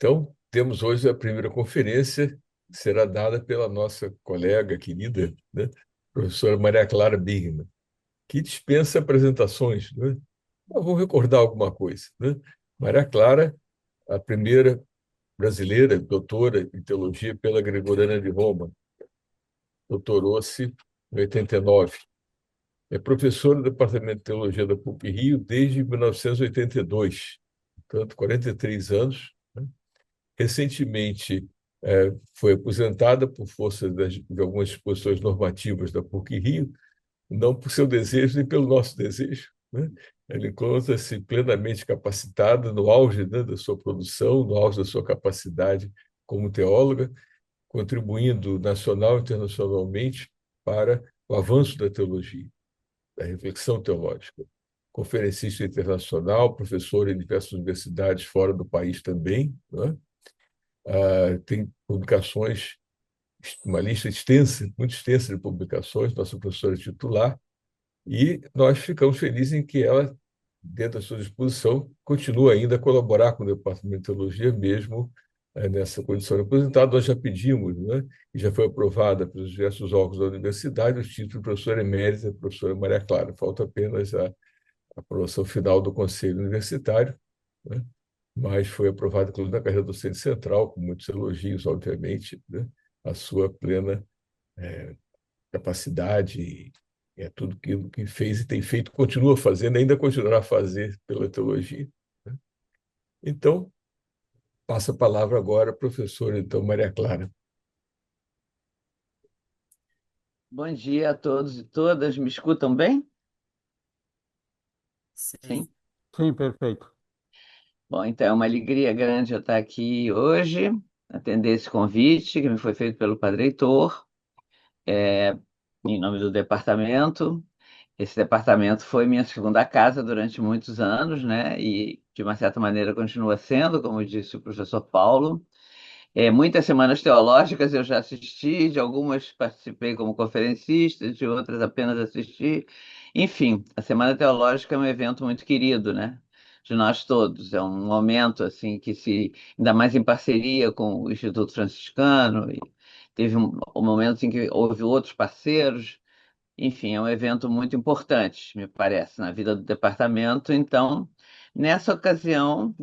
Então, temos hoje a primeira conferência, que será dada pela nossa colega querida, né, professora Maria Clara Birgman, que dispensa apresentações, né? Mas vou recordar alguma coisa, né? Maria Clara, a primeira brasileira doutora em teologia pela Gregoriana de Roma, doutorou-se em 89. É professora do Departamento de Teologia da PUC-Rio desde 1982, portanto, 43 anos, né? Recentemente, foi aposentada por força de algumas disposições normativas da PUC-Rio, não por seu desejo nem pelo nosso desejo, né? Ela encontra-se plenamente capacitada no auge, né, da sua produção, no auge da sua capacidade como teóloga, contribuindo nacional e internacionalmente para o avanço da teologia, da reflexão teológica. Conferencista internacional, professora em diversas universidades fora do país também, né? Tem publicações, uma lista extensa, muito extensa de publicações, nossa professora titular, e nós ficamos felizes em que ela, dentro da sua disposição, continua ainda a colaborar com o Departamento de Teologia, mesmo nessa condição de aposentado. Nós já pedimos, né, e já foi aprovada pelos diversos órgãos da universidade, o título de professora emérita, professora Maria Clara. Falta apenas a aprovação final do Conselho Universitário, né? Mas foi aprovado, inclusive, na carreira docente central, com muitos elogios, obviamente, né? A sua plena capacidade e é tudo aquilo que fez e tem feito, continua fazendo, ainda continuará a fazer pela teologia, né? Então, passa a palavra agora à professora, então, Maria Clara. Bom dia a todos e todas. Me escutam bem? Sim, Sim. sim, perfeito. Bom, então é uma alegria grande eu estar aqui hoje, atender esse convite que me foi feito pelo Padre Heitor, em nome do departamento. Esse departamento foi minha segunda casa durante muitos anos, né? E, de uma certa maneira, continua sendo, como disse o professor Paulo. Muitas semanas teológicas eu já assisti, de algumas participei como conferencista, de outras apenas assisti. Enfim, a Semana Teológica é um evento muito querido, né? De nós todos. É um momento assim que ainda mais em parceria com o Instituto Franciscano, e teve um momento em que houve outros parceiros. Enfim, é um evento muito importante, me parece, na vida do departamento. Então, nessa ocasião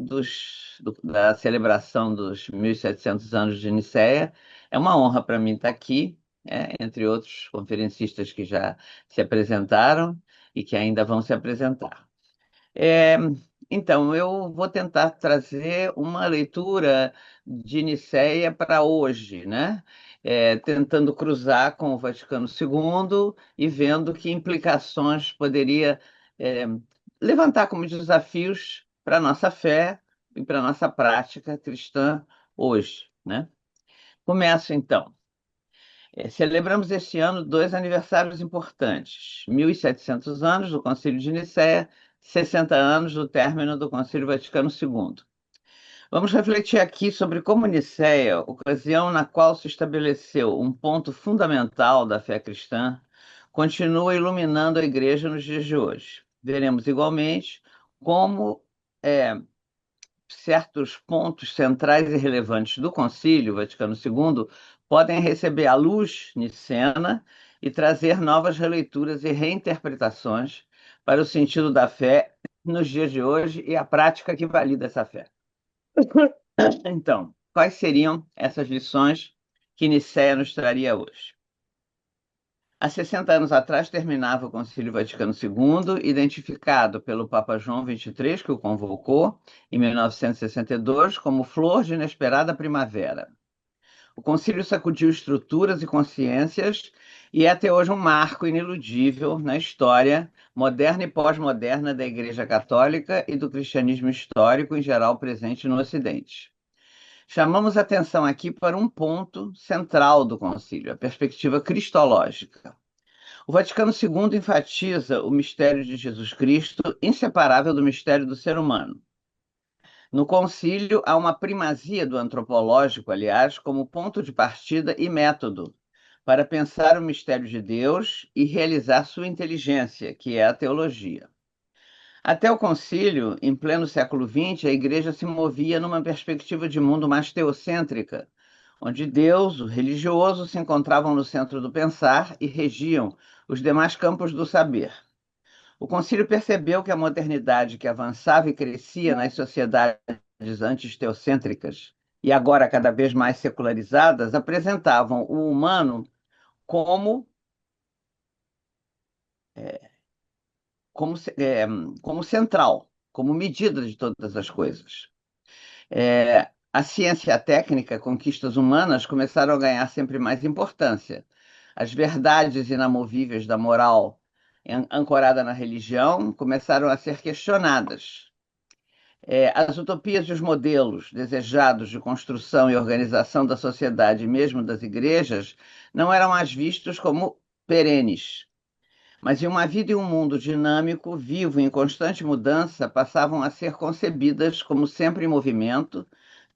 da celebração dos 1.700 anos de Nicéia, é uma honra para mim estar aqui, entre outros conferencistas que já se apresentaram e que ainda vão se apresentar. É, então, eu vou tentar trazer uma leitura de Nicéia para hoje, né? Tentando cruzar com o Vaticano II e vendo que implicações poderia, é, levantar como desafios para a nossa fé e para a nossa prática cristã hoje, né? Começo então. Celebramos este ano dois aniversários importantes: 1.700 anos do Concílio de Nicéia, 60 anos do término do Concílio Vaticano II. Vamos refletir aqui sobre como Nicéia, ocasião na qual se estabeleceu um ponto fundamental da fé cristã, continua iluminando a Igreja nos dias de hoje. Veremos igualmente como certos pontos centrais e relevantes do Concílio Vaticano II podem receber a luz nicena e trazer novas releituras e reinterpretações para o sentido da fé nos dias de hoje e a prática que valida essa fé. Então, quais seriam essas lições que Nicéia nos traria hoje? Há 60 anos atrás terminava o Concílio Vaticano II, identificado pelo Papa João XXIII, que o convocou em 1962 como flor de inesperada primavera. O concílio sacudiu estruturas e consciências e é até hoje um marco iniludível na história moderna e pós-moderna da Igreja Católica e do cristianismo histórico em geral presente no Ocidente. Chamamos atenção aqui para um ponto central do concílio, a perspectiva cristológica. O Vaticano II enfatiza o mistério de Jesus Cristo, inseparável do mistério do ser humano. No concílio, há uma primazia do antropológico, aliás, como ponto de partida e método para pensar o mistério de Deus e realizar sua inteligência, que é a teologia. Até o concílio, em pleno século XX, a igreja se movia numa perspectiva de mundo mais teocêntrica, onde Deus, o religioso, se encontravam no centro do pensar e regiam os demais campos do saber. O concílio percebeu que a modernidade que avançava e crescia nas sociedades antes teocêntricas e agora cada vez mais secularizadas apresentavam o humano como, como, é, como central, como medida de todas as coisas. A ciência e a técnica, conquistas humanas, começaram a ganhar sempre mais importância. As verdades inamovíveis da moral ancorada na religião começaram a ser questionadas. As utopias e os modelos desejados de construção e organização da sociedade, mesmo das igrejas, não eram mais vistos como perenes, mas em uma vida e um mundo dinâmico, vivo e em constante mudança, passavam a ser concebidas como sempre em movimento,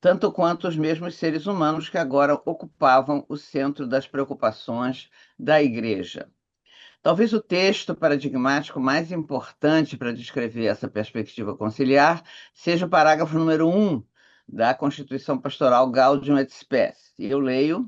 tanto quanto os mesmos seres humanos que agora ocupavam o centro das preocupações da Igreja. Talvez o texto paradigmático mais importante para descrever essa perspectiva conciliar seja o parágrafo número 1 da Constituição Pastoral Gaudium et Spes. E eu leio: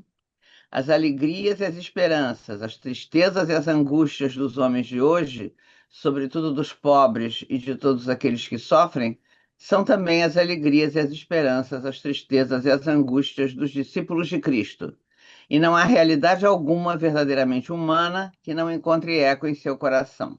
as alegrias e as esperanças, as tristezas e as angústias dos homens de hoje, sobretudo dos pobres e de todos aqueles que sofrem, são também as alegrias e as esperanças, as tristezas e as angústias dos discípulos de Cristo. E não há realidade alguma verdadeiramente humana que não encontre eco em seu coração,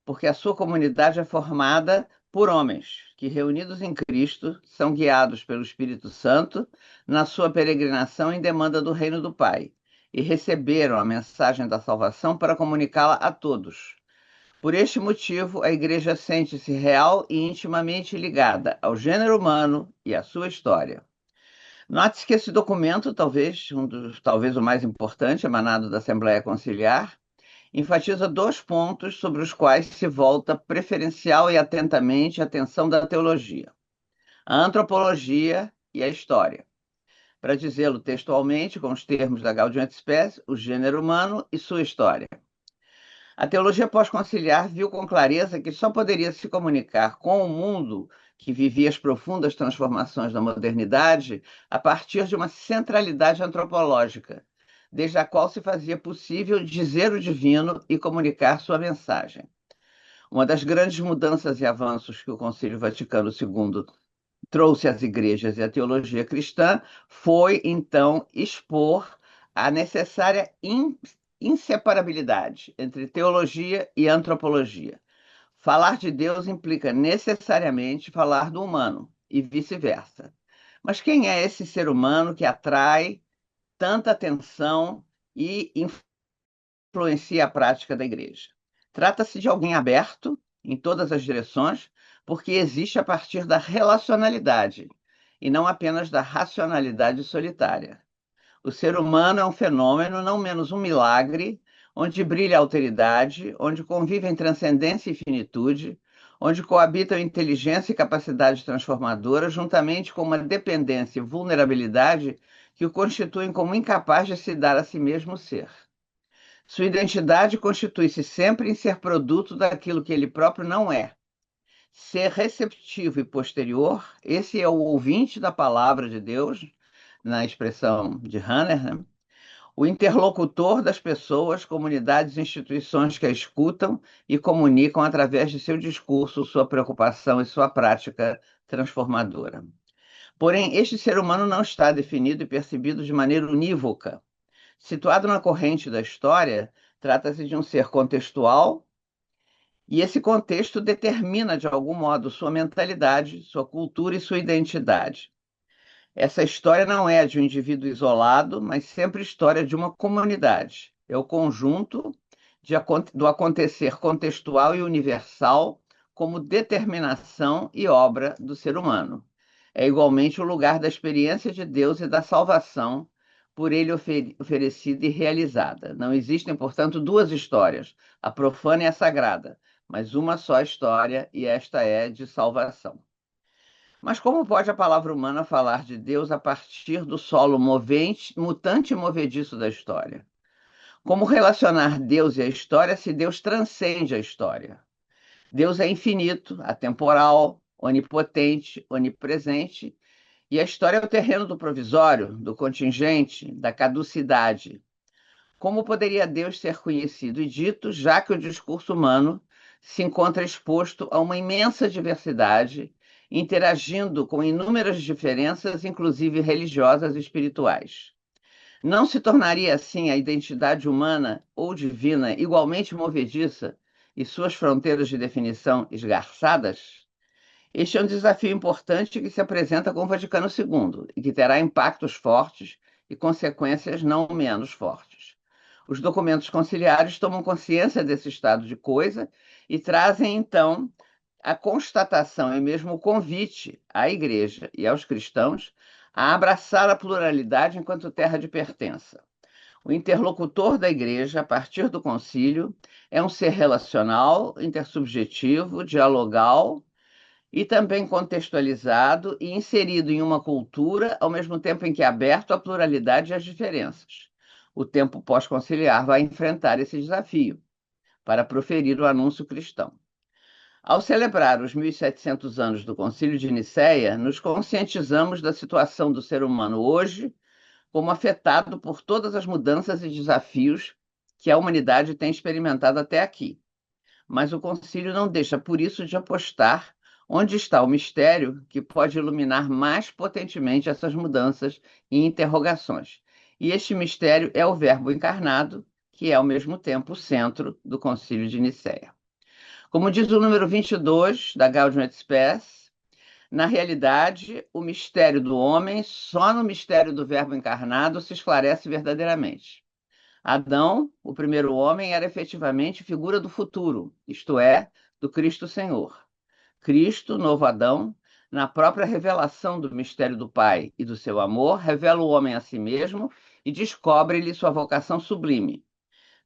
porque a sua comunidade é formada por homens que, reunidos em Cristo, são guiados pelo Espírito Santo na sua peregrinação em demanda do reino do Pai e receberam a mensagem da salvação para comunicá-la a todos. Por este motivo, a Igreja sente-se real e intimamente ligada ao gênero humano e à sua história. Note-se que esse documento, talvez o mais importante, emanado da Assembleia Conciliar, enfatiza dois pontos sobre os quais se volta preferencial e atentamente a atenção da teologia: a antropologia e a história. Para dizê-lo textualmente, com os termos da Gaudium et Spes, o gênero humano e sua história. A teologia pós-conciliar viu com clareza que só poderia se comunicar com o mundo que vivia as profundas transformações da modernidade a partir de uma centralidade antropológica, desde a qual se fazia possível dizer o divino e comunicar sua mensagem. Uma das grandes mudanças e avanços que o Concílio Vaticano II trouxe às igrejas e à teologia cristã foi, então, expor a necessária inseparabilidade entre teologia e antropologia. Falar de Deus implica necessariamente falar do humano e vice-versa. Mas quem é esse ser humano que atrai tanta atenção e influencia a prática da igreja? Trata-se de alguém aberto em todas as direções, porque existe a partir da relacionalidade e não apenas da racionalidade solitária. O ser humano é um fenômeno, não menos um milagre, onde brilha a alteridade, onde convivem transcendência e finitude, onde coabitam inteligência e capacidade transformadora, juntamente com uma dependência e vulnerabilidade que o constituem como incapaz de se dar a si mesmo ser. Sua identidade constitui-se sempre em ser produto daquilo que ele próprio não é. Ser receptivo e posterior, esse é o ouvinte da palavra de Deus, na expressão de Hanner, né? O interlocutor das pessoas, comunidades e instituições que a escutam e comunicam através de seu discurso, sua preocupação e sua prática transformadora. Porém, este ser humano não está definido e percebido de maneira unívoca. Situado na corrente da história, trata-se de um ser contextual, e esse contexto determina, de algum modo, sua mentalidade, sua cultura e sua identidade. Essa história não é de um indivíduo isolado, mas sempre história de uma comunidade. É o conjunto do acontecer contextual e universal como determinação e obra do ser humano. É igualmente o lugar da experiência de Deus e da salvação por ele oferecida e realizada. Não existem, portanto, duas histórias, a profana e a sagrada, mas uma só história, e esta é de salvação. Mas como pode a palavra humana falar de Deus a partir do solo movente, mutante e movediço da história? Como relacionar Deus e a história se Deus transcende a história? Deus é infinito, atemporal, onipotente, onipresente, e a história é o terreno do provisório, do contingente, da caducidade. Como poderia Deus ser conhecido e dito, já que o discurso humano se encontra exposto a uma imensa diversidade, interagindo com inúmeras diferenças, inclusive religiosas e espirituais? Não se tornaria assim a identidade humana ou divina igualmente movediça e suas fronteiras de definição esgarçadas? Este é um desafio importante que se apresenta com o Vaticano II e que terá impactos fortes e consequências não menos fortes. Os documentos conciliares tomam consciência desse estado de coisa e trazem, então, a constatação e mesmo o convite à Igreja e aos cristãos a abraçar a pluralidade enquanto terra de pertença. O interlocutor da Igreja, a partir do concílio, é um ser relacional, intersubjetivo, dialogal e também contextualizado e inserido em uma cultura, ao mesmo tempo em que é aberto à pluralidade e às diferenças. O tempo pós-conciliar vai enfrentar esse desafio para proferir o anúncio cristão. Ao celebrar os 1700 anos do Concílio de Nicéia, nos conscientizamos da situação do ser humano hoje como afetado por todas as mudanças e desafios que a humanidade tem experimentado até aqui. Mas o concílio não deixa, por isso, de apostar onde está o mistério que pode iluminar mais potentemente essas mudanças e interrogações. E este mistério é o Verbo encarnado, que é, ao mesmo tempo, o centro do concílio de Nicéia. Como diz o número 22 da Gaudium et Spes, na realidade, o mistério do homem, só no mistério do Verbo encarnado, se esclarece verdadeiramente. Adão, o primeiro homem, era efetivamente figura do futuro, isto é, do Cristo Senhor. Cristo, novo Adão, na própria revelação do mistério do Pai e do seu amor, revela o homem a si mesmo e descobre-lhe sua vocação sublime.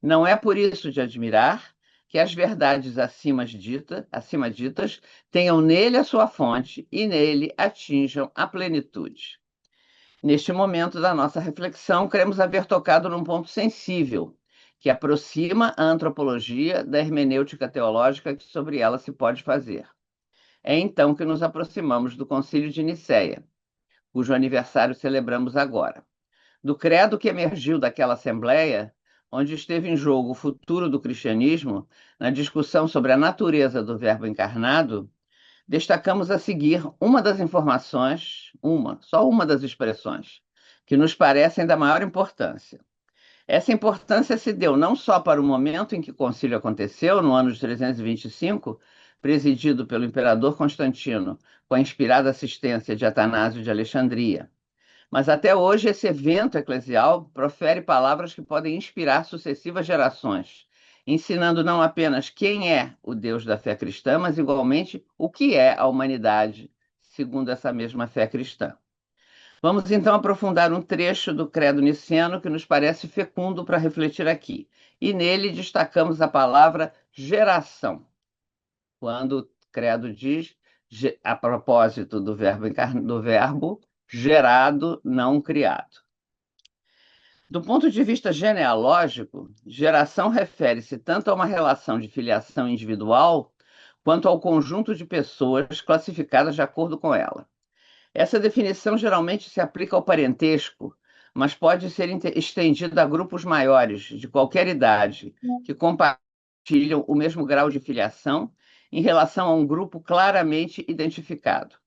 Não é por isso de admirar que as verdades acima ditas tenham nele a sua fonte e nele atinjam a plenitude. Neste momento da nossa reflexão, cremos haver tocado num ponto sensível, que aproxima a antropologia da hermenêutica teológica que sobre ela se pode fazer. É então que nos aproximamos do Concílio de Nicéia, cujo aniversário celebramos agora. Do credo que emergiu daquela assembleia, onde esteve em jogo o futuro do cristianismo, na discussão sobre a natureza do Verbo encarnado, destacamos a seguir uma das informações, só uma das expressões, que nos parecem da maior importância. Essa importância se deu não só para o momento em que o concílio aconteceu, no ano de 325, presidido pelo imperador Constantino, com a inspirada assistência de Atanásio de Alexandria, mas até hoje esse evento eclesial profere palavras que podem inspirar sucessivas gerações, ensinando não apenas quem é o Deus da fé cristã, mas igualmente o que é a humanidade, segundo essa mesma fé cristã. Vamos então aprofundar um trecho do Credo Niceno que nos parece fecundo para refletir aqui. E nele destacamos a palavra geração, quando o Credo diz, a propósito do verbo gerado, não criado. Do ponto de vista genealógico, geração refere-se tanto a uma relação de filiação individual, quanto ao conjunto de pessoas classificadas de acordo com ela. Essa definição geralmente se aplica ao parentesco, mas pode ser estendida a grupos maiores, de qualquer idade, que compartilham o mesmo grau de filiação em relação a um grupo claramente identificado.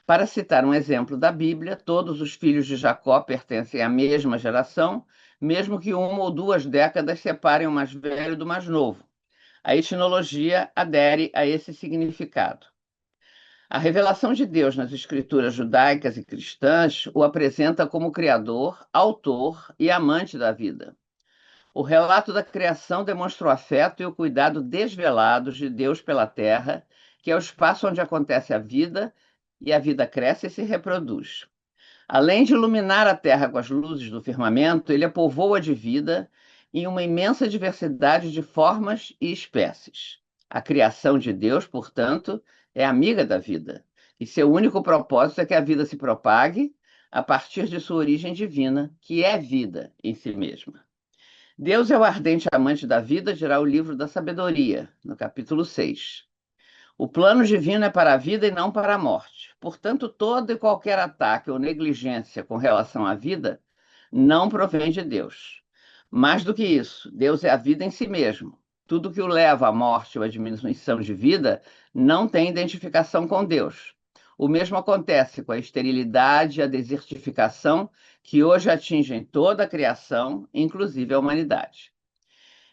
Para citar um exemplo da Bíblia, todos os filhos de Jacó pertencem à mesma geração, mesmo que uma ou duas décadas separem o mais velho do mais novo. A etnologia adere a esse significado. A revelação de Deus nas escrituras judaicas e cristãs o apresenta como criador, autor e amante da vida. O relato da criação demonstra o afeto e o cuidado desvelados de Deus pela terra, que é o espaço onde acontece a vida, e a vida cresce e se reproduz. Além de iluminar a terra com as luzes do firmamento, ele a povoa de vida em uma imensa diversidade de formas e espécies. A criação de Deus, portanto, é amiga da vida, e seu único propósito é que a vida se propague a partir de sua origem divina, que é vida em si mesma. Deus é o ardente amante da vida, dirá o livro da sabedoria, no capítulo 6. O plano divino é para a vida e não para a morte. Portanto, todo e qualquer ataque ou negligência com relação à vida não provém de Deus. Mais do que isso, Deus é a vida em si mesmo. Tudo que o leva à morte ou à diminuição de vida não tem identificação com Deus. O mesmo acontece com a esterilidade e a desertificação que hoje atingem toda a criação, inclusive a humanidade.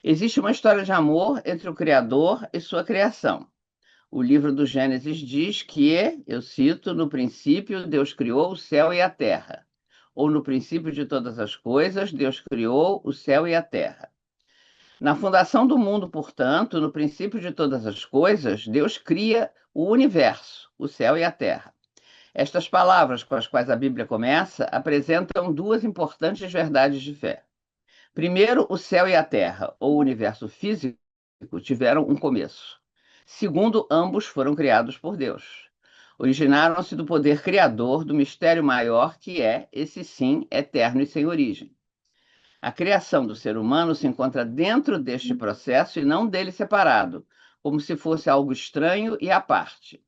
Existe uma história de amor entre o Criador e sua criação. O livro do Gênesis diz que, eu cito, no princípio Deus criou o céu e a terra. Ou no princípio de todas as coisas, Deus criou o céu e a terra. Na fundação do mundo, portanto, no princípio de todas as coisas, Deus cria o universo, o céu e a terra. Estas palavras com as quais a Bíblia começa apresentam duas importantes verdades de fé. Primeiro, o céu e a terra, ou o universo físico, tiveram um começo. Segundo, ambos foram criados por Deus. Originaram-se do poder criador do mistério maior que é, esse sim, eterno e sem origem. A criação do ser humano se encontra dentro deste processo e não dele separado, como se fosse algo estranho e à parte.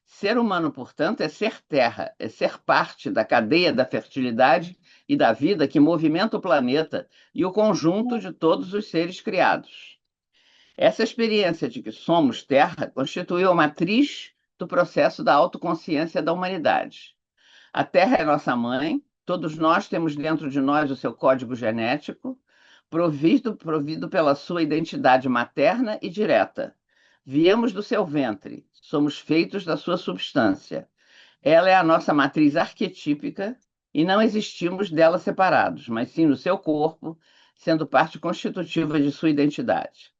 Ser humano, portanto, é ser terra, é ser parte da cadeia da fertilidade e da vida que movimenta o planeta e o conjunto de todos os seres criados. Essa experiência de que somos terra constituiu a matriz do processo da autoconsciência da humanidade. A terra é nossa mãe, todos nós temos dentro de nós o seu código genético, provido pela sua identidade materna e direta. Viemos do seu ventre, somos feitos da sua substância. Ela é a nossa matriz arquetípica e não existimos dela separados, mas sim no seu corpo, sendo parte constitutiva de sua identidade.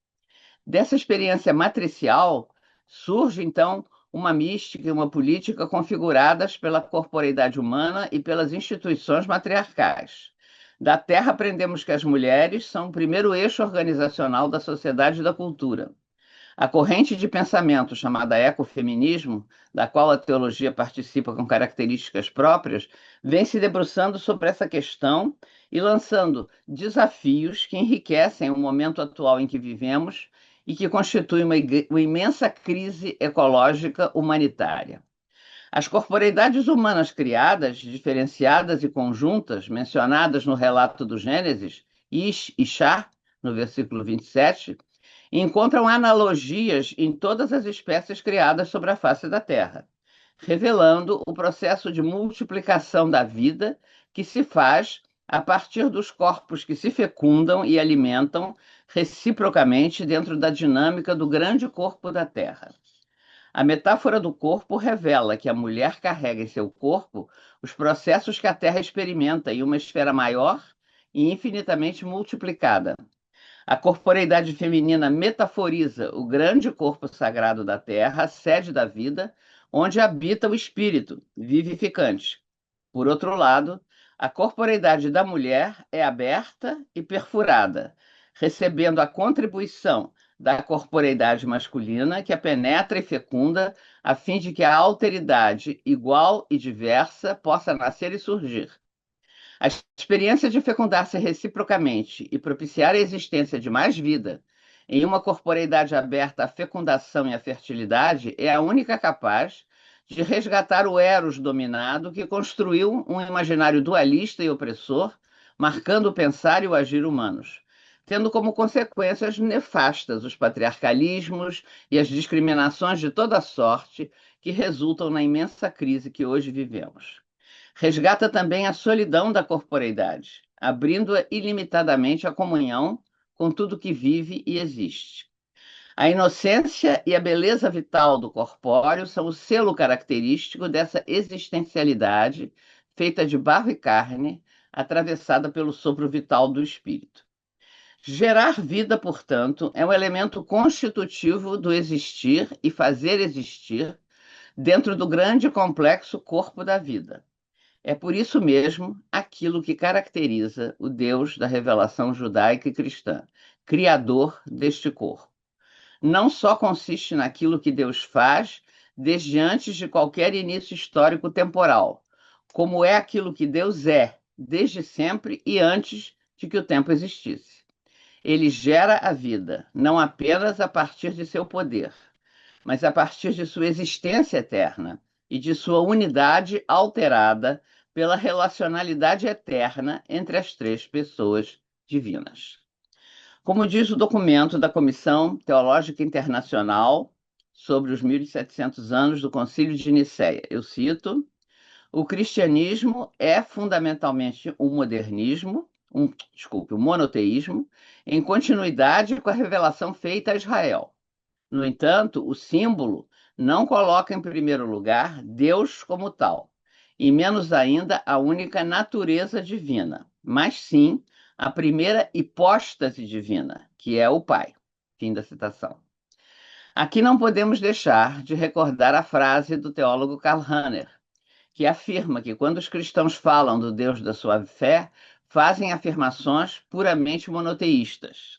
Dessa experiência matricial surge, então, uma mística e uma política configuradas pela corporeidade humana e pelas instituições matriarcais. Da Terra aprendemos que as mulheres são o primeiro eixo organizacional da sociedade e da cultura. A corrente de pensamento chamada ecofeminismo, da qual a teologia participa com características próprias, vem se debruçando sobre essa questão e lançando desafios que enriquecem o momento atual em que vivemos e que constitui uma imensa crise ecológica humanitária. As corporeidades humanas criadas, diferenciadas e conjuntas, mencionadas no relato do Gênesis, Ish e Shah, no versículo 27, encontram analogias em todas as espécies criadas sobre a face da Terra, revelando o processo de multiplicação da vida que se faz a partir dos corpos que se fecundam e alimentam reciprocamente dentro da dinâmica do grande corpo da Terra. A metáfora do corpo revela que a mulher carrega em seu corpo os processos que a Terra experimenta em uma esfera maior e infinitamente multiplicada. A corporeidade feminina metaforiza o grande corpo sagrado da Terra, a sede da vida, onde habita o espírito vivificante. Por outro lado, a corporeidade da mulher é aberta e perfurada, recebendo a contribuição da corporeidade masculina, que a penetra e fecunda, a fim de que a alteridade igual e diversa possa nascer e surgir. A experiência de fecundar-se reciprocamente e propiciar a existência de mais vida em uma corporeidade aberta à fecundação e à fertilidade é a única capaz de resgatar o eros dominado que construiu um imaginário dualista e opressor, marcando o pensar e o agir humanos, tendo como consequências nefastas os patriarcalismos e as discriminações de toda sorte que resultam na imensa crise que hoje vivemos. Resgata também a solidão da corporeidade, abrindo-a ilimitadamente à comunhão com tudo que vive e existe. A inocência e a beleza vital do corpóreo são o selo característico dessa existencialidade feita de barro e carne, atravessada pelo sopro vital do espírito. Gerar vida, portanto, é um elemento constitutivo do existir e fazer existir dentro do grande e complexo corpo da vida. É por isso mesmo aquilo que caracteriza o Deus da revelação judaica e cristã, criador deste corpo. Não só consiste naquilo que Deus faz desde antes de qualquer início histórico temporal, como é aquilo que Deus é desde sempre e antes de que o tempo existisse. Ele gera a vida, não apenas a partir de seu poder, mas a partir de sua existência eterna e de sua unidade alterada pela relacionalidade eterna entre as três pessoas divinas. Como diz o documento da Comissão Teológica Internacional sobre os 1700 anos do Concílio de Nicéia, eu cito: o cristianismo é fundamentalmente um modernismo, o monoteísmo, em continuidade com a revelação feita a Israel. No entanto, o símbolo não coloca em primeiro lugar Deus como tal, e menos ainda a única natureza divina, mas sim a primeira hipóstase divina, que é o Pai. Fim da citação. Aqui não podemos deixar de recordar a frase do teólogo Karl Rahner, que afirma que quando os cristãos falam do Deus da sua fé, fazem afirmações puramente monoteístas.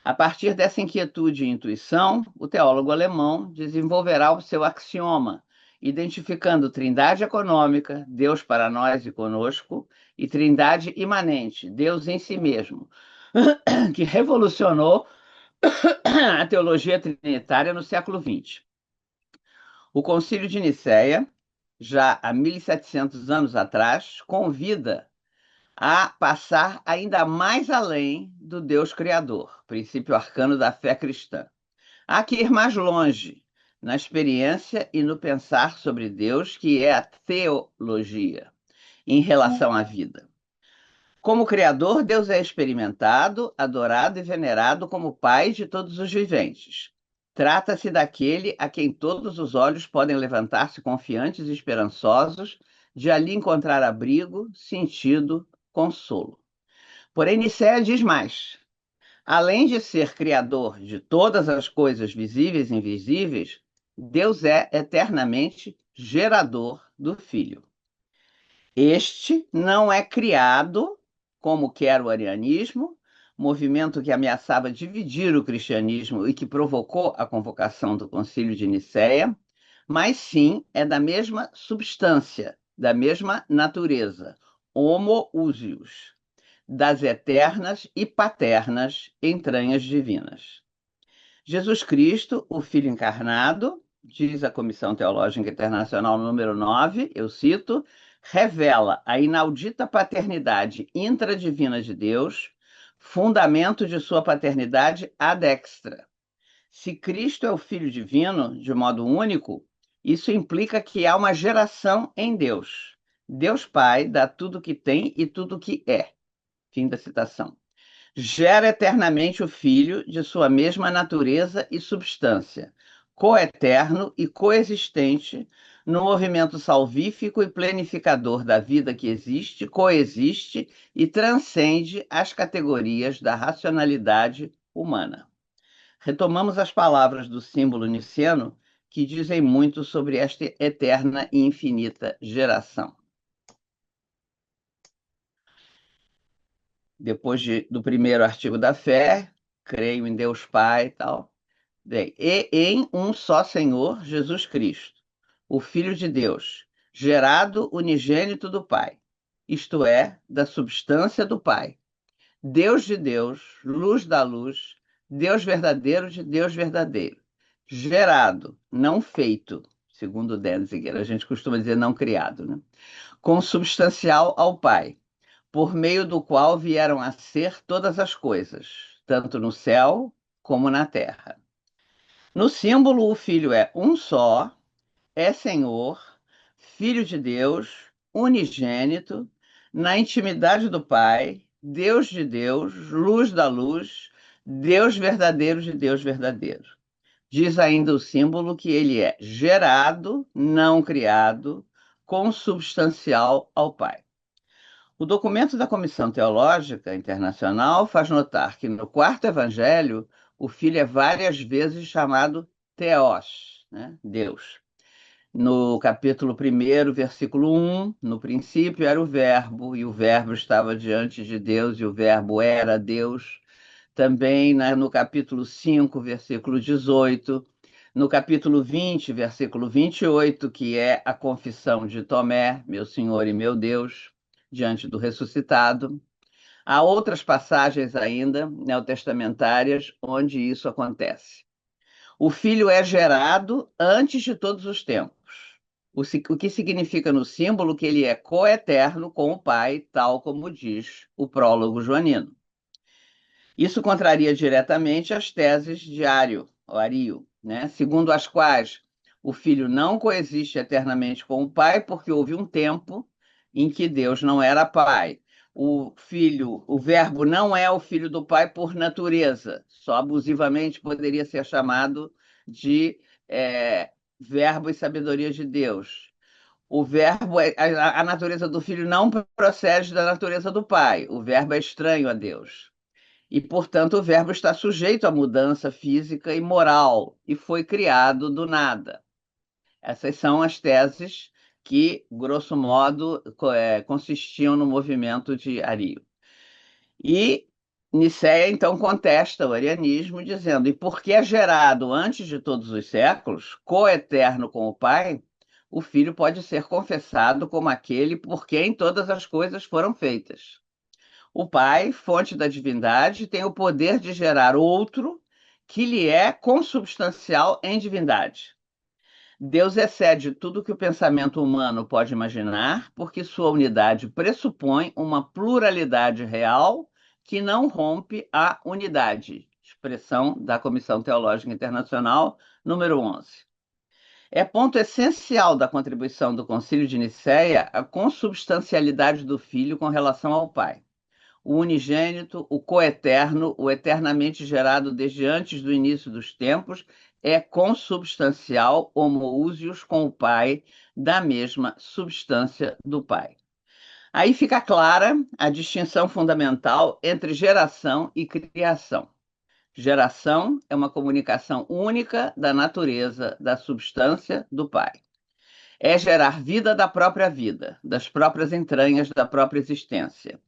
A partir dessa inquietude e intuição, o teólogo alemão desenvolverá o seu axioma, identificando trindade econômica, Deus para nós e conosco, e trindade imanente, Deus em si mesmo, que revolucionou a teologia trinitária no século XX. O Concílio de Nicéia, já há 1700 anos atrás, convida a passar ainda mais além do Deus Criador, princípio arcano da fé cristã. Há que ir mais longe na experiência e no pensar sobre Deus, que é a teologia, em relação à vida. Como Criador, Deus é experimentado, adorado e venerado como Pai de todos os viventes. Trata-se daquele a quem todos os olhos podem levantar-se confiantes e esperançosos, de ali encontrar abrigo, sentido, consolo. Porém, Nicéia diz mais. Além de ser criador de todas as coisas visíveis e invisíveis, Deus é eternamente gerador do Filho. Este não é criado, como quer o arianismo, movimento que ameaçava dividir o cristianismo e que provocou a convocação do Concílio de Nicéia, mas sim é da mesma substância, da mesma natureza, homoousios, das eternas e paternas entranhas divinas. Jesus Cristo, o Filho encarnado, diz a Comissão Teológica Internacional número 9, eu cito, revela a inaudita paternidade intradivina de Deus, fundamento de sua paternidade ad extra. Se Cristo é o Filho divino, de modo único, isso implica que há uma geração em Deus. Deus Pai dá tudo o que tem e tudo o que é. Fim da citação. Gera eternamente o Filho de sua mesma natureza e substância, coeterno e coexistente no movimento salvífico e plenificador da vida que existe, coexiste e transcende as categorias da racionalidade humana. Retomamos as palavras do símbolo niceno que dizem muito sobre esta eterna e infinita geração. Depois do primeiro artigo da fé, creio em Deus Pai e tal. Bem, e em um só Senhor, Jesus Cristo, o Filho de Deus, gerado unigênito do Pai, isto é, da substância do Pai, Deus de Deus, luz da luz, Deus verdadeiro de Deus verdadeiro, gerado, não feito, segundo Denzinger, a gente costuma dizer não criado, né? Consubstancial ao Pai, por meio do qual vieram a ser todas as coisas, tanto no céu como na terra. No símbolo, o Filho é um só, é Senhor, Filho de Deus, unigênito, na intimidade do Pai, Deus de Deus, luz da luz, Deus verdadeiro de Deus verdadeiro. Diz ainda o símbolo que ele é gerado, não criado, consubstancial ao Pai. O documento da Comissão Teológica Internacional faz notar que no quarto evangelho, o Filho é várias vezes chamado Theos, né? Deus. No capítulo 1, versículo 1, no princípio era o Verbo, e o Verbo estava diante de Deus, e o Verbo era Deus. Também no capítulo 5, versículo 18, no capítulo 20, versículo 28, que é a confissão de Tomé, meu Senhor e meu Deus, diante do ressuscitado. Há outras passagens ainda neotestamentárias onde isso acontece. O Filho é gerado antes de todos os tempos. O que significa no símbolo que ele é coeterno com o Pai, tal como diz o prólogo joanino. Isso contraria diretamente as teses de Ario, né? Segundo as quais o Filho não coexiste eternamente com o Pai, porque houve um tempo em que Deus não era Pai. O Filho, o Verbo não é o Filho do Pai por natureza, só abusivamente poderia ser chamado de Verbo e sabedoria de Deus. O verbo, a natureza do filho não procede da natureza do pai. O verbo é estranho a Deus. E, portanto, o verbo está sujeito à mudança física e moral e foi criado do nada. Essas são as teses que, grosso modo, consistiam no movimento de Ario. E Nicéia, então, contesta o arianismo, dizendo: e porque é gerado antes de todos os séculos, coeterno com o Pai, o Filho pode ser confessado como aquele por quem todas as coisas foram feitas. O Pai, fonte da divindade, tem o poder de gerar outro que lhe é consubstancial em divindade. Deus excede tudo que o pensamento humano pode imaginar, porque sua unidade pressupõe uma pluralidade real que não rompe a unidade. Expressão da Comissão Teológica Internacional, número 11. É ponto essencial da contribuição do Concílio de Nicéia a consubstancialidade do Filho com relação ao Pai, o unigênito, o coeterno, o eternamente gerado desde antes do início dos tempos, é consubstancial, homoúsios com o Pai, da mesma substância do Pai. Aí fica clara a distinção fundamental entre geração e criação. Geração é uma comunicação única da natureza, da substância do Pai. É gerar vida da própria vida, das próprias entranhas da própria existência.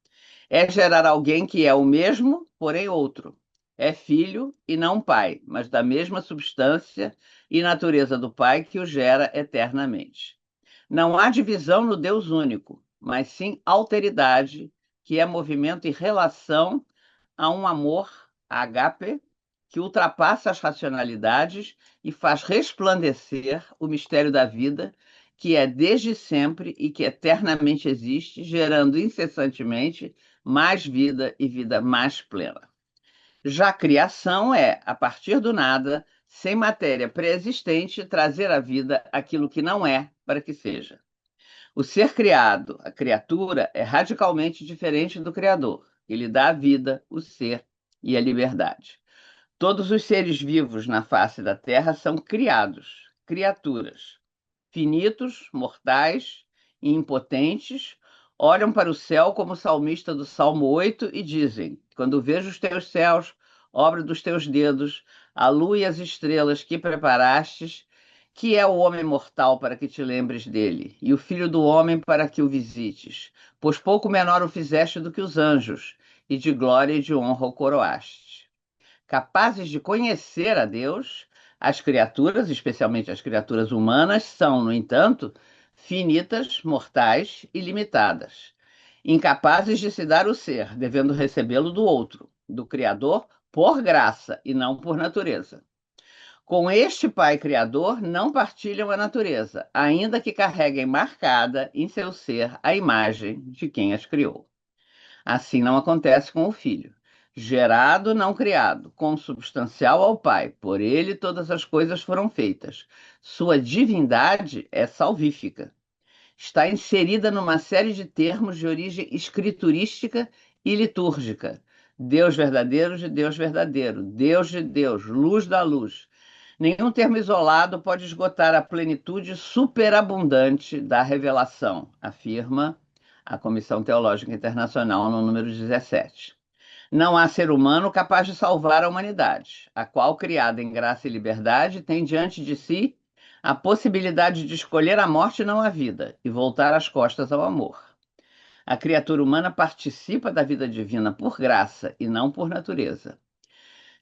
É gerar alguém que é o mesmo, porém outro. É filho e não pai, mas da mesma substância e natureza do pai que o gera eternamente. Não há divisão no Deus único, mas sim alteridade, que é movimento e relação a um amor, agape, que ultrapassa as racionalidades e faz resplandecer o mistério da vida, que é desde sempre e que eternamente existe, gerando incessantemente mais vida e vida mais plena. Já a criação é, a partir do nada, sem matéria pré-existente, trazer à vida aquilo que não é para que seja. O ser criado, a criatura, é radicalmente diferente do Criador. Ele dá a vida, o ser e a liberdade. Todos os seres vivos na face da Terra são criados, criaturas. Finitos, mortais e impotentes, olham para o céu como o salmista do Salmo 8 e dizem: quando vejo os teus céus, obra dos teus dedos, a lua e as estrelas que preparastes, que é o homem mortal para que te lembres dele, e o filho do homem para que o visites? Pois pouco menor o fizeste do que os anjos, e de glória e de honra o coroaste. Capazes de conhecer a Deus, as criaturas, especialmente as criaturas humanas, são, no entanto, finitas, mortais e limitadas. Incapazes de se dar o ser, devendo recebê-lo do outro, do Criador, por graça e não por natureza. Com este Pai Criador, não partilham a natureza, ainda que carreguem marcada em seu ser a imagem de quem as criou. Assim não acontece com o Filho. Gerado, não criado, consubstancial ao Pai, por ele todas as coisas foram feitas. Sua divindade é salvífica. Está inserida numa série de termos de origem escriturística e litúrgica. Deus verdadeiro de Deus verdadeiro, Deus de Deus, luz da luz. Nenhum termo isolado pode esgotar a plenitude superabundante da revelação, afirma a Comissão Teológica Internacional no número 17. Não há ser humano capaz de salvar a humanidade, a qual, criada em graça e liberdade, tem diante de si a possibilidade de escolher a morte e não a vida, e voltar as costas ao amor. A criatura humana participa da vida divina por graça e não por natureza.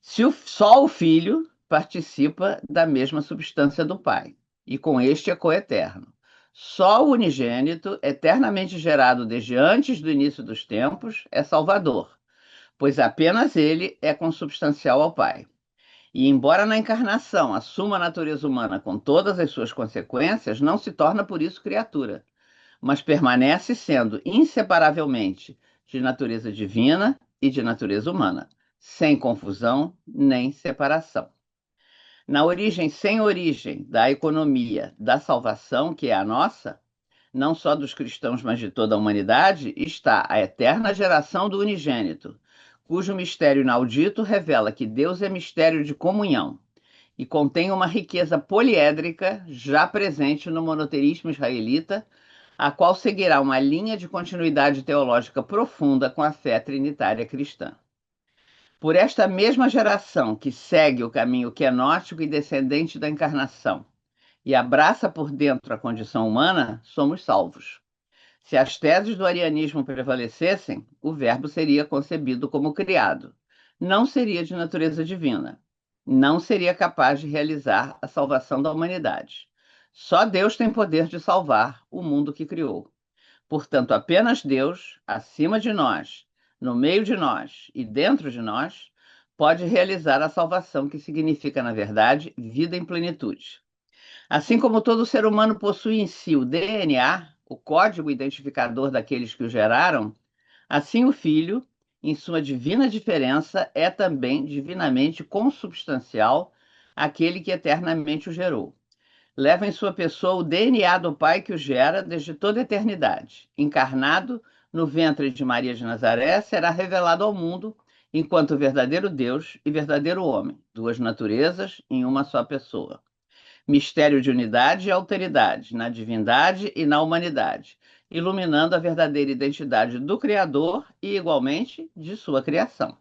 Só o Filho participa da mesma substância do Pai, e com este é coeterno. Só o unigênito, eternamente gerado desde antes do início dos tempos, é Salvador, pois apenas ele é consubstancial ao Pai. E, embora na encarnação assuma a natureza humana com todas as suas consequências, não se torna por isso criatura, mas permanece sendo inseparavelmente de natureza divina e de natureza humana, sem confusão nem separação. Na origem sem origem da economia da salvação, que é a nossa, não só dos cristãos, mas de toda a humanidade, está a eterna geração do unigênito, cujo mistério inaudito revela que Deus é mistério de comunhão e contém uma riqueza poliédrica já presente no monoteísmo israelita, a qual seguirá uma linha de continuidade teológica profunda com a fé trinitária cristã. Por esta mesma geração que segue o caminho quenótico e descendente da encarnação e abraça por dentro a condição humana, somos salvos. Se as teses do arianismo prevalecessem, o Verbo seria concebido como criado. Não seria de natureza divina. Não seria capaz de realizar a salvação da humanidade. Só Deus tem poder de salvar o mundo que criou. Portanto, apenas Deus, acima de nós, no meio de nós e dentro de nós, pode realizar a salvação, que significa, na verdade, vida em plenitude. Assim como todo ser humano possui em si o DNA, o código identificador daqueles que o geraram, assim o Filho, em sua divina diferença, é também divinamente consubstancial àquele que eternamente o gerou. Leva em sua pessoa o DNA do Pai que o gera desde toda a eternidade. Encarnado no ventre de Maria de Nazaré, será revelado ao mundo enquanto verdadeiro Deus e verdadeiro homem, duas naturezas em uma só pessoa. Mistério de unidade e alteridade, na divindade e na humanidade, iluminando a verdadeira identidade do Criador e, igualmente, de sua criação.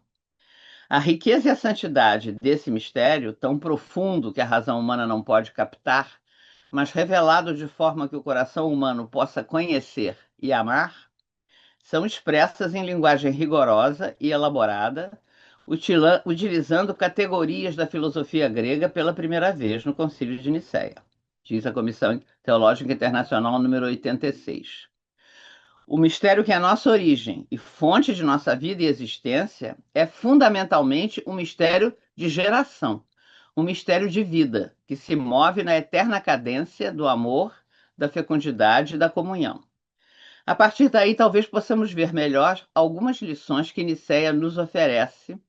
A riqueza e a santidade desse mistério, tão profundo que a razão humana não pode captar, mas revelado de forma que o coração humano possa conhecer e amar, são expressas em linguagem rigorosa e elaborada, utilizando categorias da filosofia grega pela primeira vez no Concílio de Nicéia, diz a Comissão Teológica Internacional número 86. O mistério que é a nossa origem e fonte de nossa vida e existência é fundamentalmente um mistério de geração, um mistério de vida que se move na eterna cadência do amor, da fecundidade e da comunhão. A partir daí, talvez possamos ver melhor algumas lições que Nicéia nos oferece.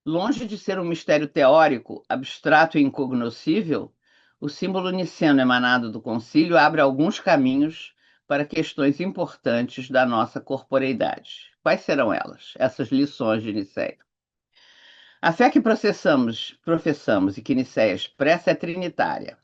Longe de ser um mistério teórico, abstrato e incognoscível, o símbolo niceno emanado do concílio abre alguns caminhos para questões importantes da nossa corporeidade. Quais serão elas, essas lições de Nicéia? A fé que professamos e que Nicéia expressa é trinitária.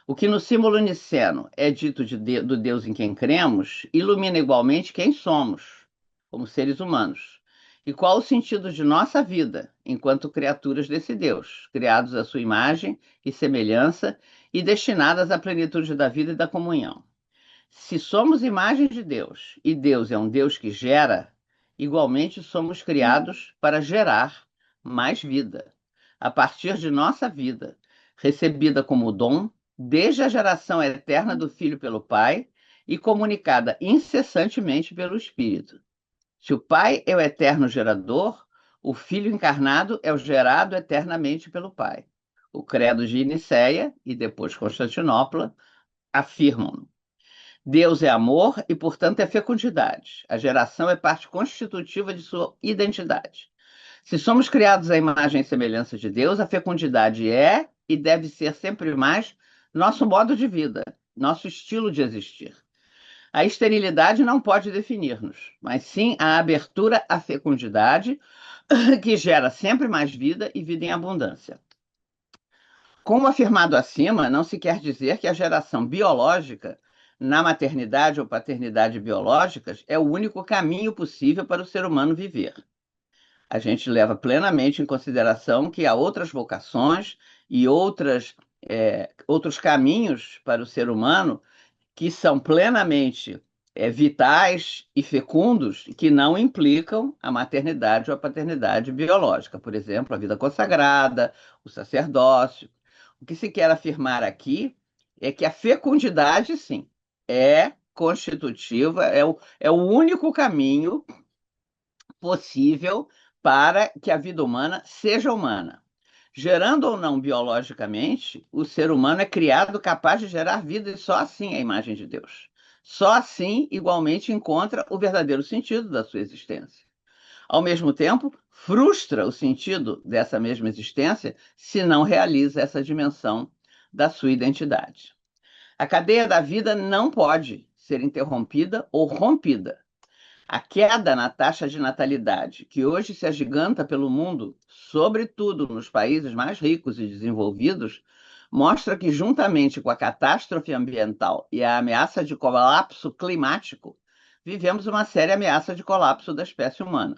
O que no símbolo niceno é dito do Deus em quem cremos, ilumina igualmente quem somos, como seres humanos. E qual o sentido de nossa vida, enquanto criaturas desse Deus, criados à sua imagem e semelhança e destinadas à plenitude da vida e da comunhão. Se somos imagem de Deus e Deus é um Deus que gera, igualmente somos criados para gerar mais vida, a partir de nossa vida, recebida como dom desde a geração eterna do Filho pelo Pai e comunicada incessantemente pelo Espírito. Se o Pai é o eterno gerador, o Filho encarnado é o gerado eternamente pelo Pai. O credo de Nicéia e depois Constantinopla afirmam: Deus é amor e, portanto, é fecundidade. A geração é parte constitutiva de sua identidade. Se somos criados à imagem e semelhança de Deus, a fecundidade é e deve ser sempre mais nosso modo de vida, nosso estilo de existir. A esterilidade não pode definir-nos, mas sim a abertura à fecundidade, que gera sempre mais vida e vida em abundância. Como afirmado acima, não se quer dizer que a geração biológica, na maternidade ou paternidade biológicas, é o único caminho possível para o ser humano viver. A gente leva plenamente em consideração que há outras vocações e outros caminhos para o ser humano que são plenamente vitais e fecundos, que não implicam a maternidade ou a paternidade biológica. Por exemplo, a vida consagrada, o sacerdócio. O que se quer afirmar aqui é que a fecundidade, sim, é constitutiva, é o único caminho possível para que a vida humana seja humana. Gerando ou não biologicamente, o ser humano é criado capaz de gerar vida e só assim é a imagem de Deus. Só assim, igualmente, encontra o verdadeiro sentido da sua existência. Ao mesmo tempo, frustra o sentido dessa mesma existência se não realiza essa dimensão da sua identidade. A cadeia da vida não pode ser interrompida ou rompida. A queda na taxa de natalidade, que hoje se agiganta pelo mundo, sobretudo nos países mais ricos e desenvolvidos, mostra que, juntamente com a catástrofe ambiental e a ameaça de colapso climático, vivemos uma séria ameaça de colapso da espécie humana.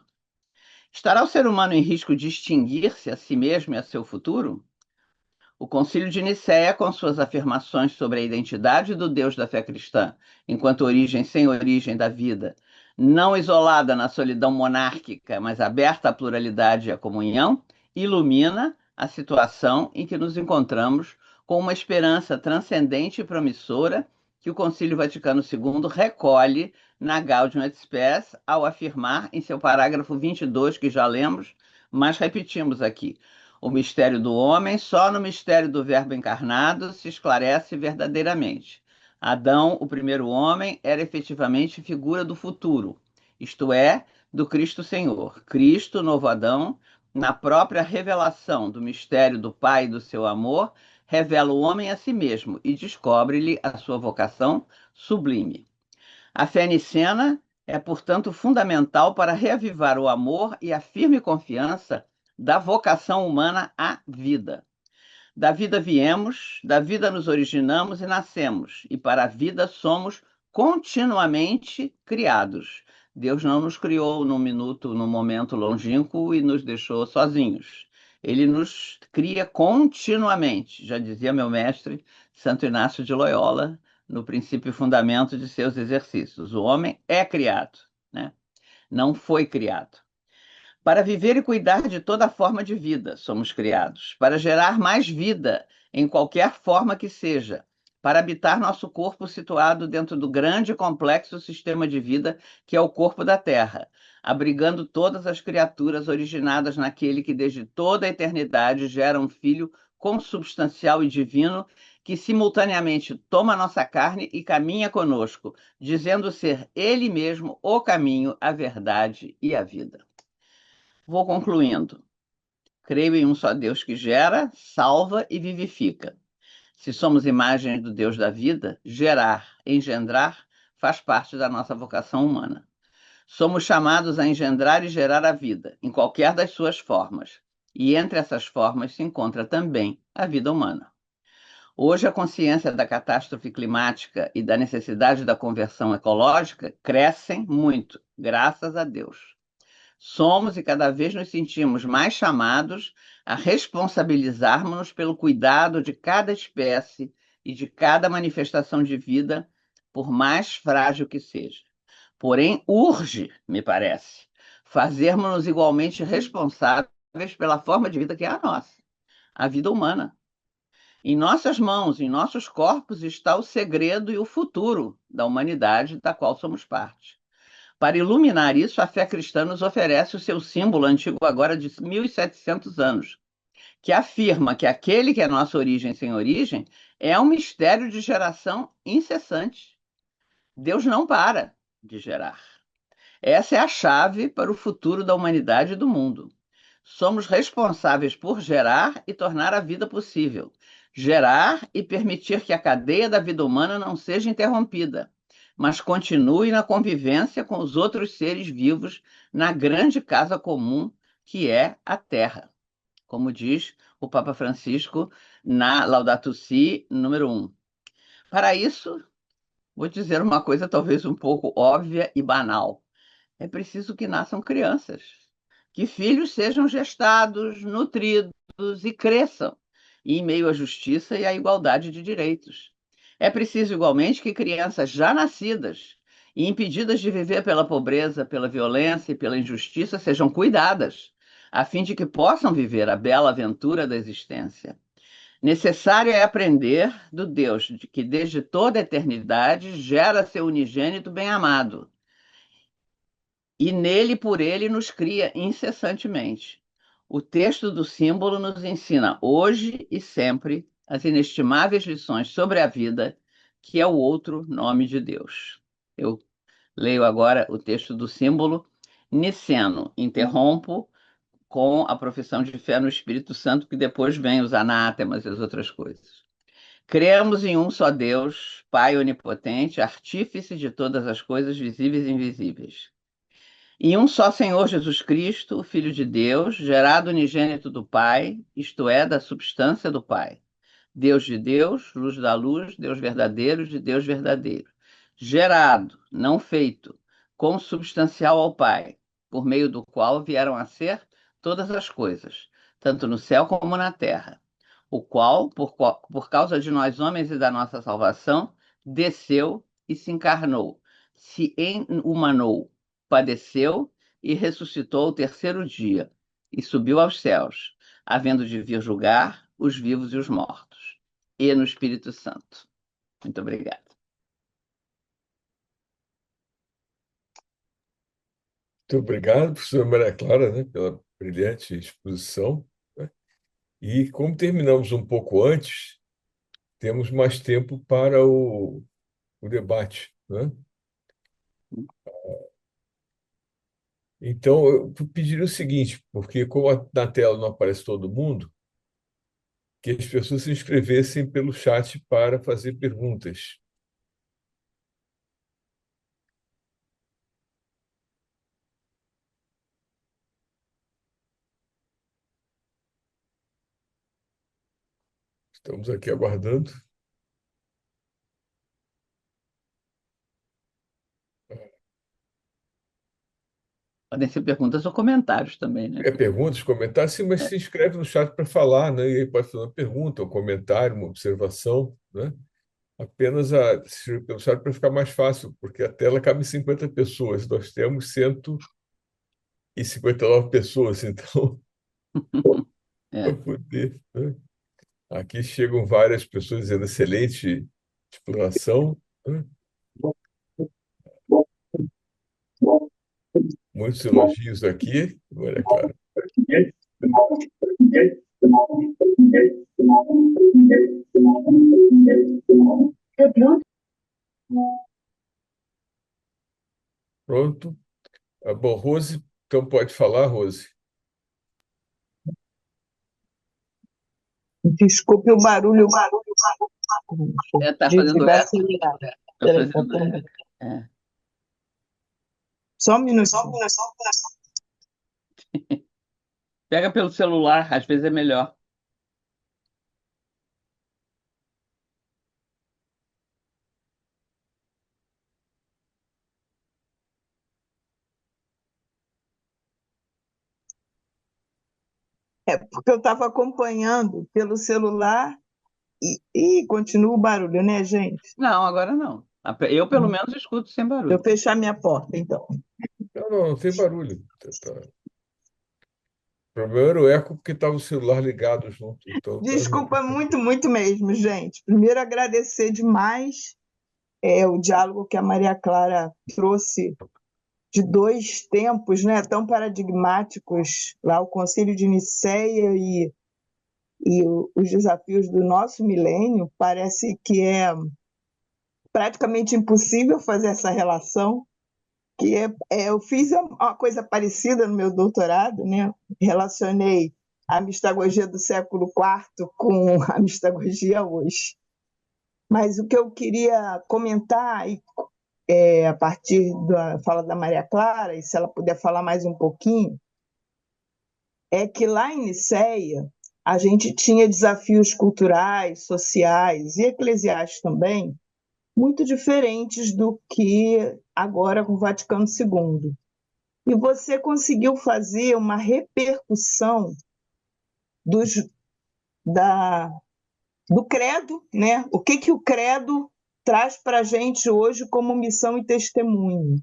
Estará o ser humano em risco de extinguir-se a si mesmo e a seu futuro? O Concílio de Nicéia, com suas afirmações sobre a identidade do Deus da fé cristã, enquanto origem sem origem da vida, não isolada na solidão monárquica, mas aberta à pluralidade e à comunhão, ilumina a situação em que nos encontramos com uma esperança transcendente e promissora que o Concílio Vaticano II recolhe na Gaudium et Spes ao afirmar em seu parágrafo 22, que já lemos, mas repetimos aqui: o mistério do homem, só no mistério do Verbo encarnado se esclarece verdadeiramente. Adão, o primeiro homem, era efetivamente figura do futuro, isto é, do Cristo Senhor. Cristo, novo Adão, na própria revelação do mistério do Pai e do seu amor, revela o homem a si mesmo e descobre-lhe a sua vocação sublime. A fé nicena é, portanto, fundamental para reavivar o amor e a firme confiança da vocação humana à vida. Da vida viemos, da vida nos originamos e nascemos, e para a vida somos continuamente criados. Deus não nos criou num minuto, num momento longínquo e nos deixou sozinhos. Ele nos cria continuamente, já dizia meu mestre Santo Inácio de Loyola, no princípio e fundamento de seus exercícios. O homem é criado, né? Não foi criado. Para viver e cuidar de toda forma de vida, somos criados. Para gerar mais vida, em qualquer forma que seja. Para habitar nosso corpo situado dentro do grande e complexo sistema de vida que é o corpo da Terra, abrigando todas as criaturas originadas naquele que desde toda a eternidade gera um Filho consubstancial e divino que simultaneamente toma nossa carne e caminha conosco, dizendo ser Ele mesmo o caminho, a verdade e a vida. Vou concluindo. Creio em um só Deus que gera, salva e vivifica. Se somos imagens do Deus da vida, gerar, engendrar, faz parte da nossa vocação humana. Somos chamados a engendrar e gerar a vida, em qualquer das suas formas. E entre essas formas se encontra também a vida humana. Hoje, a consciência da catástrofe climática e da necessidade da conversão ecológica crescem muito, graças a Deus. Somos e cada vez nos sentimos mais chamados a responsabilizarmos-nos pelo cuidado de cada espécie e de cada manifestação de vida, por mais frágil que seja. Porém, urge, me parece, fazermos-nos igualmente responsáveis pela forma de vida que é a nossa, a vida humana. Em nossas mãos, em nossos corpos, está o segredo e o futuro da humanidade da qual somos parte. Para iluminar isso, a fé cristã nos oferece o seu símbolo antigo agora de 1.700 anos, que afirma que aquele que é nossa origem sem origem é um mistério de geração incessante. Deus não para de gerar. Essa é a chave para o futuro da humanidade e do mundo. Somos responsáveis por gerar e tornar a vida possível. Gerar e permitir que a cadeia da vida humana não seja interrompida, mas continue na convivência com os outros seres vivos na grande casa comum que é a Terra, como diz o Papa Francisco na Laudato Si, número 1. Para isso, vou dizer uma coisa talvez um pouco óbvia e banal. É preciso que nasçam crianças, que filhos sejam gestados, nutridos e cresçam, em meio à justiça e à igualdade de direitos. É preciso, igualmente, que crianças já nascidas e impedidas de viver pela pobreza, pela violência e pela injustiça sejam cuidadas, a fim de que possam viver a bela aventura da existência. Necessário é aprender do Deus que, desde toda a eternidade, gera seu unigênito bem-amado e nele, por ele, nos cria incessantemente. O texto do símbolo nos ensina hoje e sempre as inestimáveis lições sobre a vida, que é o outro nome de Deus. Eu leio agora o texto do símbolo niceno. Interrompo com a profissão de fé no Espírito Santo, que depois vem os anátemas e as outras coisas. Cremos em um só Deus, Pai onipotente, artífice de todas as coisas visíveis e invisíveis. E um só Senhor Jesus Cristo, Filho de Deus, gerado unigênito do Pai, isto é, da substância do Pai. Deus de Deus, luz da luz, Deus verdadeiro de Deus verdadeiro. Gerado, não feito, consubstancial ao Pai, por meio do qual vieram a ser todas as coisas, tanto no céu como na terra. O qual, por causa de nós homens e da nossa salvação, desceu e se encarnou, se humanou, padeceu e ressuscitou ao terceiro dia, e subiu aos céus, havendo de vir julgar os vivos e os mortos, e no Espírito Santo. Muito obrigada. Muito obrigado, professora Maria Clara, né, pela brilhante exposição, né? E como terminamos um pouco antes, temos mais tempo para o debate, né? Então, eu pediria o seguinte, porque como na tela não aparece todo mundo, que as pessoas se inscrevessem pelo chat para fazer perguntas. Estamos aqui aguardando. Podem ser perguntas ou comentários também, né? Perguntas, comentários, sim, mas se inscreve no chat para falar, né? E aí pode fazer uma pergunta, um comentário, uma observação, né? Apenas se inscrever pelo chat para ficar mais fácil, porque a tela cabe em 50 pessoas, nós temos 159 pessoas, então, para É. poder, né? Aqui chegam várias pessoas dizendo excelente exploração, né? Muitos elogios aqui, Maria Clara. Pronto. Bom, Rose, então pode falar, Rose. Desculpe o barulho, Está fazendo desligar eco. acelerado. Está Peraí, tá fazendo tendo- eco. É. Só um minuto. Pega pelo celular, às vezes é melhor. É porque eu estava acompanhando pelo celular e continua o barulho, né, gente? Não, agora não. Eu, pelo menos, escuto sem Deixa eu barulho. fechar minha porta, então. Não, não, não tem barulho. O problema era o eco porque estava o celular ligado junto. Então, Desculpa muito, muito mesmo, gente. Primeiro, agradecer demais o diálogo que a Maria Clara trouxe de dois tempos, né, tão paradigmáticos, lá o Concílio de Nicéia e os desafios do nosso milênio. Parece que é praticamente impossível fazer essa relação, eu fiz uma coisa parecida no meu doutorado, né? Relacionei a mistagogia do século IV com a mistagogia hoje. Mas o que eu queria comentar, a partir da fala da Maria Clara, e se ela puder falar mais um pouquinho, é que lá em Nicéia a gente tinha desafios culturais, sociais e eclesiásticos também, muito diferentes do que agora com o Vaticano II. E você conseguiu fazer uma repercussão dos, da, do credo, né? O que o credo traz para a gente hoje como missão e testemunho,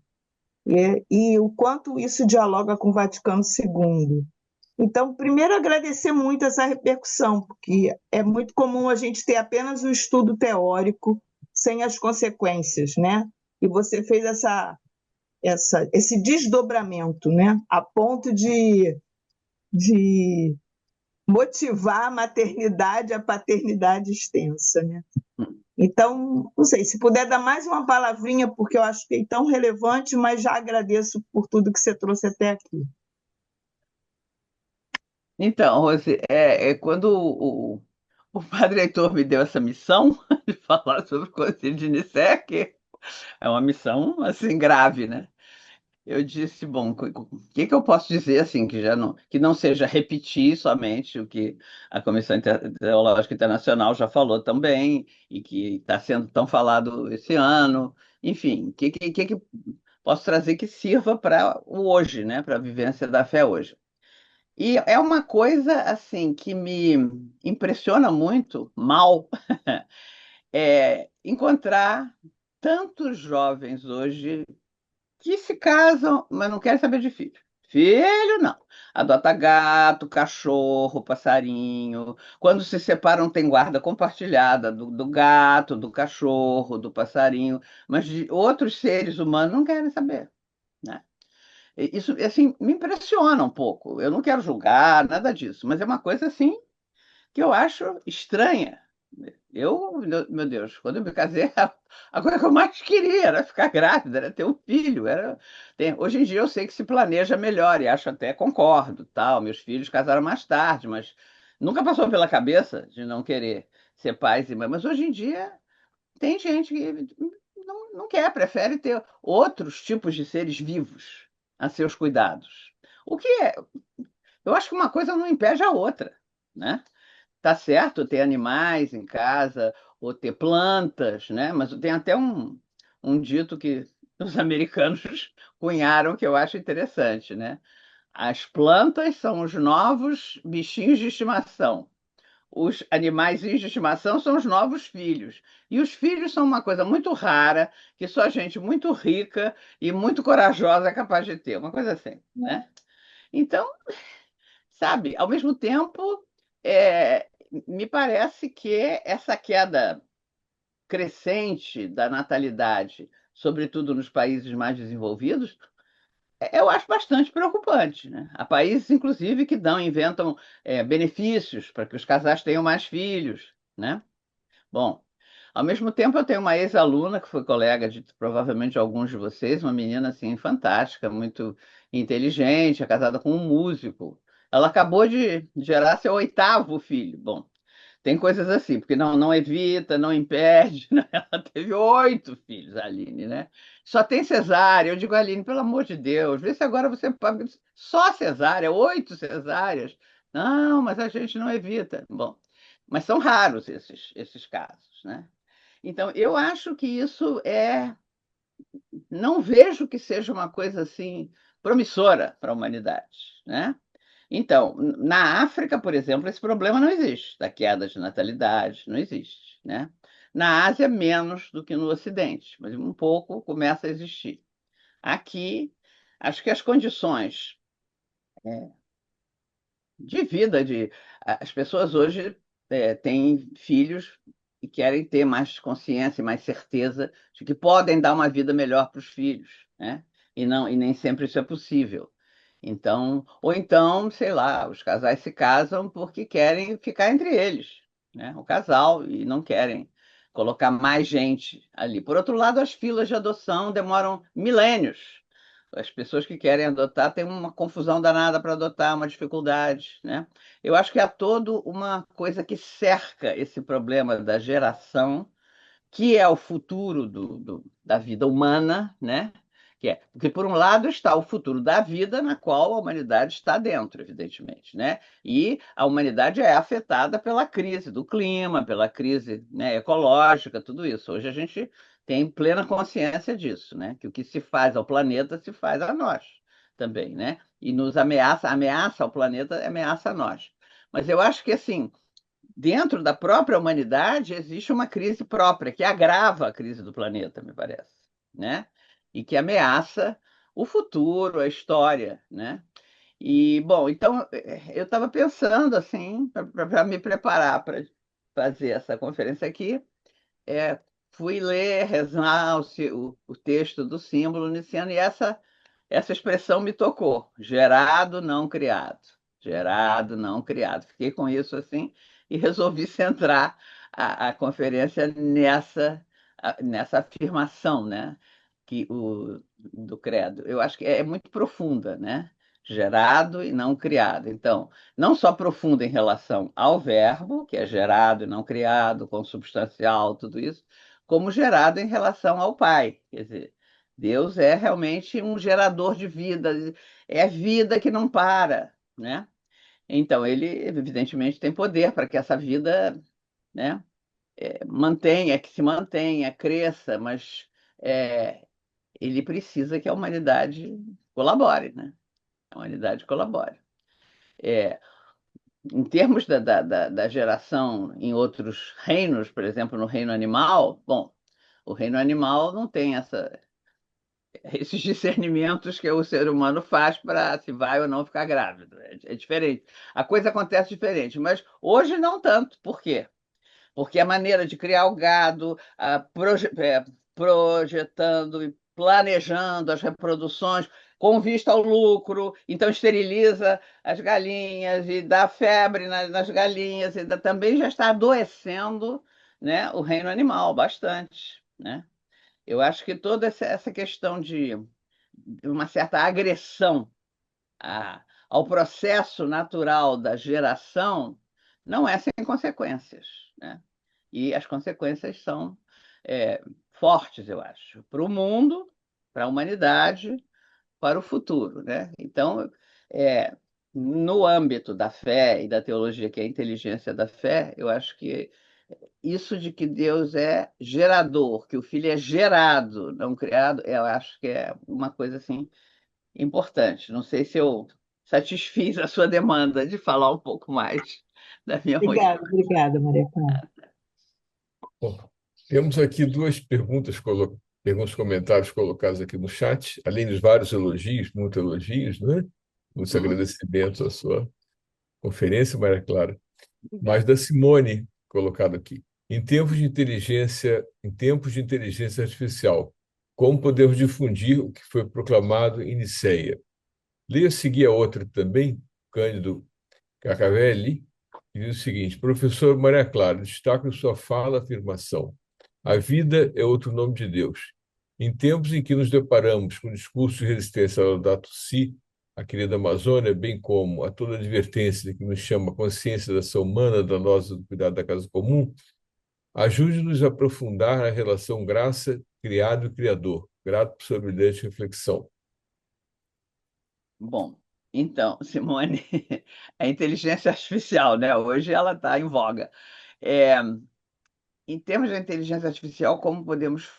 e o quanto isso dialoga com o Vaticano II. Então, primeiro, agradecer muito essa repercussão, porque é muito comum a gente ter apenas o estudo teórico sem as consequências, né? E você fez esse desdobramento, né? A ponto de motivar a maternidade, a paternidade extensa, né? Então, não sei, se puder dar mais uma palavrinha, porque eu acho que é tão relevante, mas já agradeço por tudo que você trouxe até aqui. Então, Rose, quando o padre Heitor me deu essa missão de falar sobre o Concílio de Nicéia, que é uma missão assim grave, né? Eu disse, bom, o que eu posso dizer assim que não seja repetir somente o que a Comissão Teológica Internacional já falou também e que está sendo tão falado esse ano. Enfim, o que posso trazer que sirva para o hoje, né? Para a vivência da fé hoje. E é uma coisa assim que me impressiona muito, mal, encontrar tantos jovens hoje que se casam, mas não querem saber de filho. Filho, não. Adota gato, cachorro, passarinho. Quando se separam, tem guarda compartilhada do gato, do cachorro, do passarinho. Mas de outros seres humanos não querem saber, né? Isso, assim, me impressiona um pouco. Eu não quero julgar, nada disso, mas é uma coisa, assim, que eu acho estranha. Meu Deus, quando eu me casei, a coisa que eu mais queria era ficar grávida, era ter um filho. Hoje em dia eu sei que se planeja melhor e acho até concordo, tal. Meus filhos casaram mais tarde, mas nunca passou pela cabeça de não querer ser pais e mães. Mas hoje em dia tem gente que não quer, prefere ter outros tipos de seres vivos a seus cuidados. O que é, eu acho que uma coisa não impede a outra, né? Tá certo ter animais em casa ou ter plantas, né? Mas tem até um dito que os americanos cunharam que eu acho interessante, né? As plantas são os novos bichinhos de estimação. Os animais de estimação são os novos filhos. E os filhos são uma coisa muito rara, que só gente muito rica e muito corajosa é capaz de ter. Uma coisa assim, né? Então, sabe, ao mesmo tempo, me parece que essa queda crescente da natalidade, sobretudo nos países mais desenvolvidos, eu acho bastante preocupante, né? Há países, inclusive, que inventam benefícios para que os casais tenham mais filhos, né? Bom, ao mesmo tempo eu tenho uma ex-aluna que foi colega de provavelmente alguns de vocês, uma menina assim fantástica, muito inteligente, é casada com um músico. Ela acabou de gerar seu oitavo filho. Bom, tem coisas assim, porque não evita, não impede, né? Ela teve 8 filhos, a Aline, né? Só tem cesárea. Eu digo, Aline, pelo amor de Deus, vê se agora você paga só cesárea, 8 cesáreas. Não, mas a gente não evita. Bom, mas são raros esses casos, né? Então, eu acho que isso não vejo que seja uma coisa assim promissora para a humanidade, né? Então, na África, por exemplo, esse problema não existe, da queda de natalidade, não existe, né? Na Ásia, menos do que no Ocidente, mas um pouco começa a existir. Aqui, acho que as condições de vida as pessoas hoje têm filhos e querem ter mais consciência e mais certeza de que podem dar uma vida melhor para os filhos, né? E nem sempre isso é possível. Então, ou então, sei lá, os casais se casam porque querem ficar entre eles, né? O casal e não querem colocar mais gente ali. Por outro lado, as filas de adoção demoram milênios. As pessoas que querem adotar têm uma confusão danada para adotar, uma dificuldade, né? Eu acho que há toda uma coisa que cerca esse problema da geração, que é o futuro da vida humana, né? Porque, por um lado, está o futuro da vida, na qual a humanidade está dentro, evidentemente, né? E a humanidade é afetada pela crise do clima, pela crise, né, ecológica, tudo isso. Hoje a gente tem plena consciência disso, né? Que o que se faz ao planeta se faz a nós também, né? E nos ameaça ao planeta, ameaça a nós. Mas eu acho que, assim, dentro da própria humanidade existe uma crise própria que agrava a crise do planeta, me parece, né? E que ameaça o futuro, a história, né? E, bom, então eu estava pensando assim, para me preparar para fazer essa conferência aqui, fui ler, rezar o texto do símbolo niciano e essa expressão me tocou: gerado, não criado. Gerado, não criado. Fiquei com isso assim e resolvi centrar a conferência nessa afirmação, né? Do credo. Eu acho que é muito profunda, né? Gerado e não criado. Então, não só profunda em relação ao verbo, que é gerado e não criado, consubstancial, tudo isso, como gerado em relação ao Pai. Quer dizer, Deus é realmente um gerador de vida, é vida que não para, né? Então, ele evidentemente tem poder para que essa vida, né, mantenha, que se mantenha, cresça, mas é, ele precisa que a humanidade colabore, né? A humanidade colabore. É, em termos da geração em outros reinos, por exemplo, no reino animal, bom, o reino animal não tem esses discernimentos que o ser humano faz para se vai ou não ficar grávido. É diferente. A coisa acontece diferente, mas hoje não tanto. Por quê? Porque a maneira de criar o gado, projetando e planejando as reproduções com vista ao lucro, então esteriliza as galinhas e dá febre nas galinhas, e também já está adoecendo, né, o reino animal bastante, né? Eu acho que toda essa questão de uma certa agressão ao processo natural da geração não é sem consequências, né? E as consequências são é, fortes, eu acho, para o mundo, para a humanidade, para o futuro, né? Então, é, no âmbito da fé e da teologia, que é a inteligência da fé, eu acho que isso de que Deus é gerador, que o Filho é gerado, não criado, eu acho que é uma coisa assim importante. Não sei se eu satisfiz a sua demanda de falar um pouco mais da minha Obrigada, rotina. obrigada, Maria Clara. Bom, temos aqui duas perguntas, perguntas, comentários colocados aqui no chat, além dos vários elogios, muitos elogios, né? Muitos Uhum. agradecimentos à sua conferência, Maria Clara. Mas da Simone, colocado aqui. Em tempos de inteligência artificial, como podemos difundir o que foi proclamado em Niceia? Leia a seguir a outra também, Cândido Cacavelli, que diz o seguinte: Professor Maria Clara, destaque em sua fala a afirmação: a vida é outro nome de Deus. Em tempos em que nos deparamos com discursos de resistência ao Laudato Si, a querida Amazônia, bem como a toda advertência que nos chama a consciência da ação humana, da nossa do cuidado da casa comum, ajude-nos a aprofundar a relação graça, criado e criador. Grato por sua brilhante reflexão. Bom, então, Simone, a inteligência artificial, né? Hoje ela está em voga. É, em termos de inteligência artificial, como podemos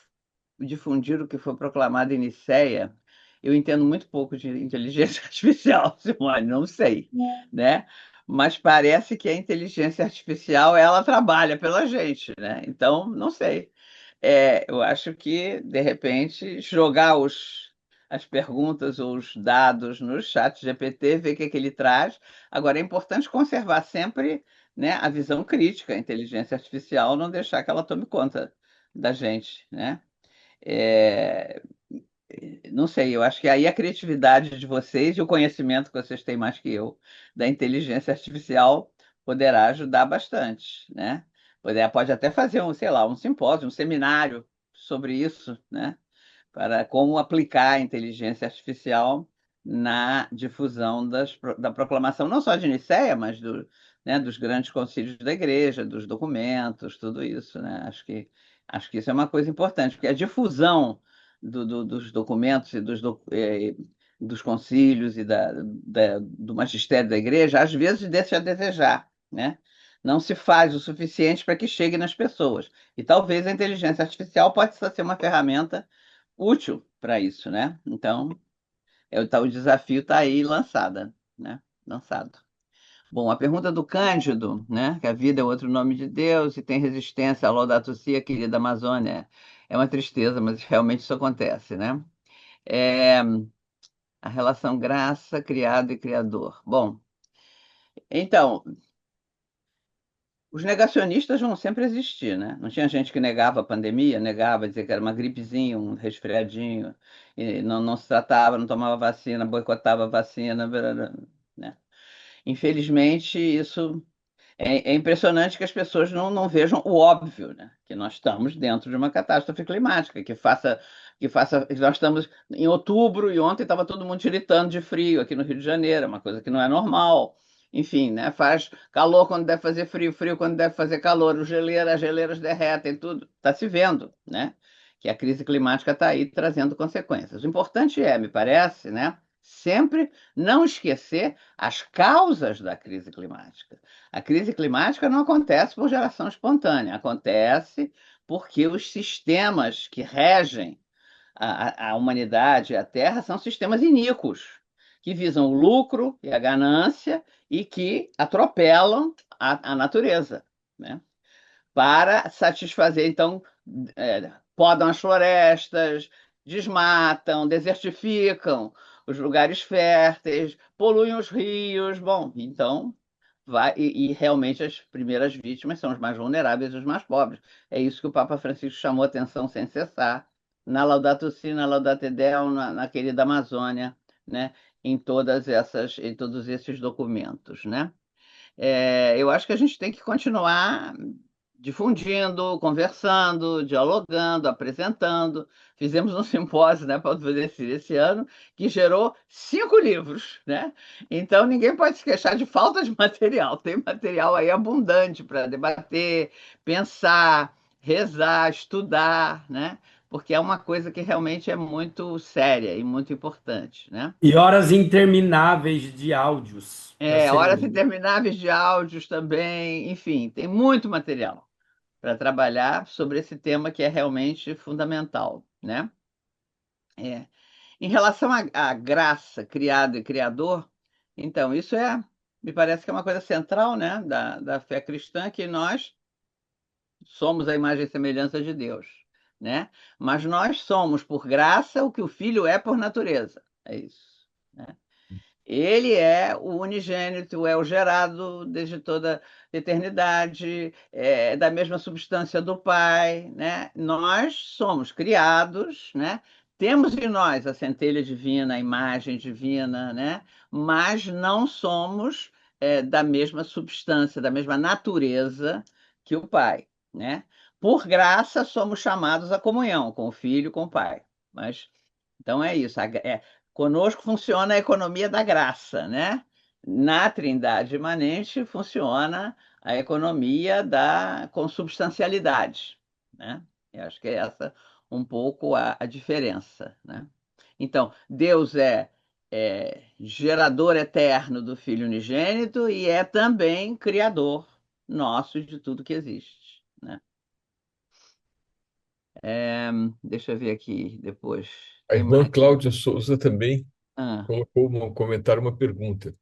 difundir o que foi proclamado em Nicéia? Eu entendo muito pouco de inteligência artificial, Simone, não sei, né? Mas parece que a inteligência artificial ela trabalha pela gente, né? Então, não sei. Eu acho que, de repente, jogar as perguntas ou os dados no chat GPT, ver o que ele traz. Agora, é importante conservar sempre, né, a visão crítica, a inteligência artificial, não deixar que ela tome conta da gente, né? É, não sei, eu acho que aí a criatividade de vocês e o conhecimento que vocês têm mais que eu da inteligência artificial poderá ajudar bastante, né? Pode até fazer um, sei lá, um simpósio, um seminário sobre isso, né? Para como aplicar a inteligência artificial na difusão da proclamação, não só de Nicéia, mas né, dos grandes concílios da igreja, dos documentos, tudo isso, né? Acho que isso é uma coisa importante, porque a difusão dos documentos e dos concílios e do magistério da igreja, às vezes deixa a desejar, né? Não se faz o suficiente para que chegue nas pessoas. E talvez a inteligência artificial possa ser uma ferramenta útil para isso, né? Então, o desafio está aí lançada, né? Lançado. Bom, a pergunta do Cândido, né? Que a vida é outro nome de Deus e tem resistência ao Laudato Si, a querida Amazônia. É uma tristeza, mas realmente isso acontece, né? É, a relação graça, criado e criador. Bom, então, os negacionistas vão sempre existir, né? Não tinha gente que negava a pandemia, negava, dizia que era uma gripezinha, um resfriadinho, e não se tratava, não tomava vacina, boicotava a vacina, né? Infelizmente, isso é impressionante que as pessoas não vejam o óbvio, né? Que nós estamos dentro de uma catástrofe climática, que nós estamos em outubro e ontem estava todo mundo tiritando de frio aqui no Rio de Janeiro, uma coisa que não é normal. Enfim, né? Faz calor quando deve fazer frio, frio quando deve fazer calor, as geleiras derretem, tudo. Está se vendo, né? Que a crise climática está aí trazendo consequências. O importante é, me parece, né? Sempre não esquecer as causas da crise climática. A crise climática não acontece por geração espontânea, acontece porque os sistemas que regem a humanidade e a Terra são sistemas iníquos, que visam o lucro e a ganância e que atropelam a natureza, né? Para satisfazer, então, podam as florestas, desmatam, desertificam os lugares férteis, poluem os rios. Bom, então e realmente as primeiras vítimas são os mais vulneráveis e os mais pobres. É isso que o Papa Francisco chamou atenção sem cessar na Laudato Si, na Laudate Deum, na querida Amazônia, né? Em todos esses documentos, né? Eu acho que a gente tem que continuar difundindo, conversando, dialogando, apresentando. Fizemos um simpósio, né, para o esse ano, que gerou 5 livros, né? Então ninguém pode se queixar de falta de material. Tem material aí abundante para debater, pensar, rezar, estudar, né? Porque é uma coisa que realmente é muito séria e muito importante, né? E horas intermináveis de áudios para serem Horas ouvidos. intermináveis de áudios também, enfim, tem muito material para trabalhar sobre esse tema que é realmente fundamental, né? É. Em relação à graça, criado e criador, então, me parece que é uma coisa central, né, da fé cristã, que nós somos a imagem e semelhança de Deus, né? Mas nós somos, por graça, o que o Filho é por natureza. É isso, né? Ele é o unigênito, é o gerado desde toda a eternidade, é da mesma substância do Pai, né? Nós somos criados, né? Temos em nós a centelha divina, a imagem divina, né? Mas não somos da mesma substância, da mesma natureza que o Pai, né? Por graça somos chamados à comunhão com o Filho e com o Pai. Mas então é isso. Conosco funciona a economia da graça, né? Na Trindade imanente funciona a economia da consubstancialidade, né? Eu acho que é essa um pouco a diferença, né? Então, Deus é gerador eterno do Filho unigênito e é também criador nosso de tudo que existe, né? Deixa eu ver aqui depois. A Tem irmã mais. Cláudia Souza também Ah, colocou um comentário, uma pergunta.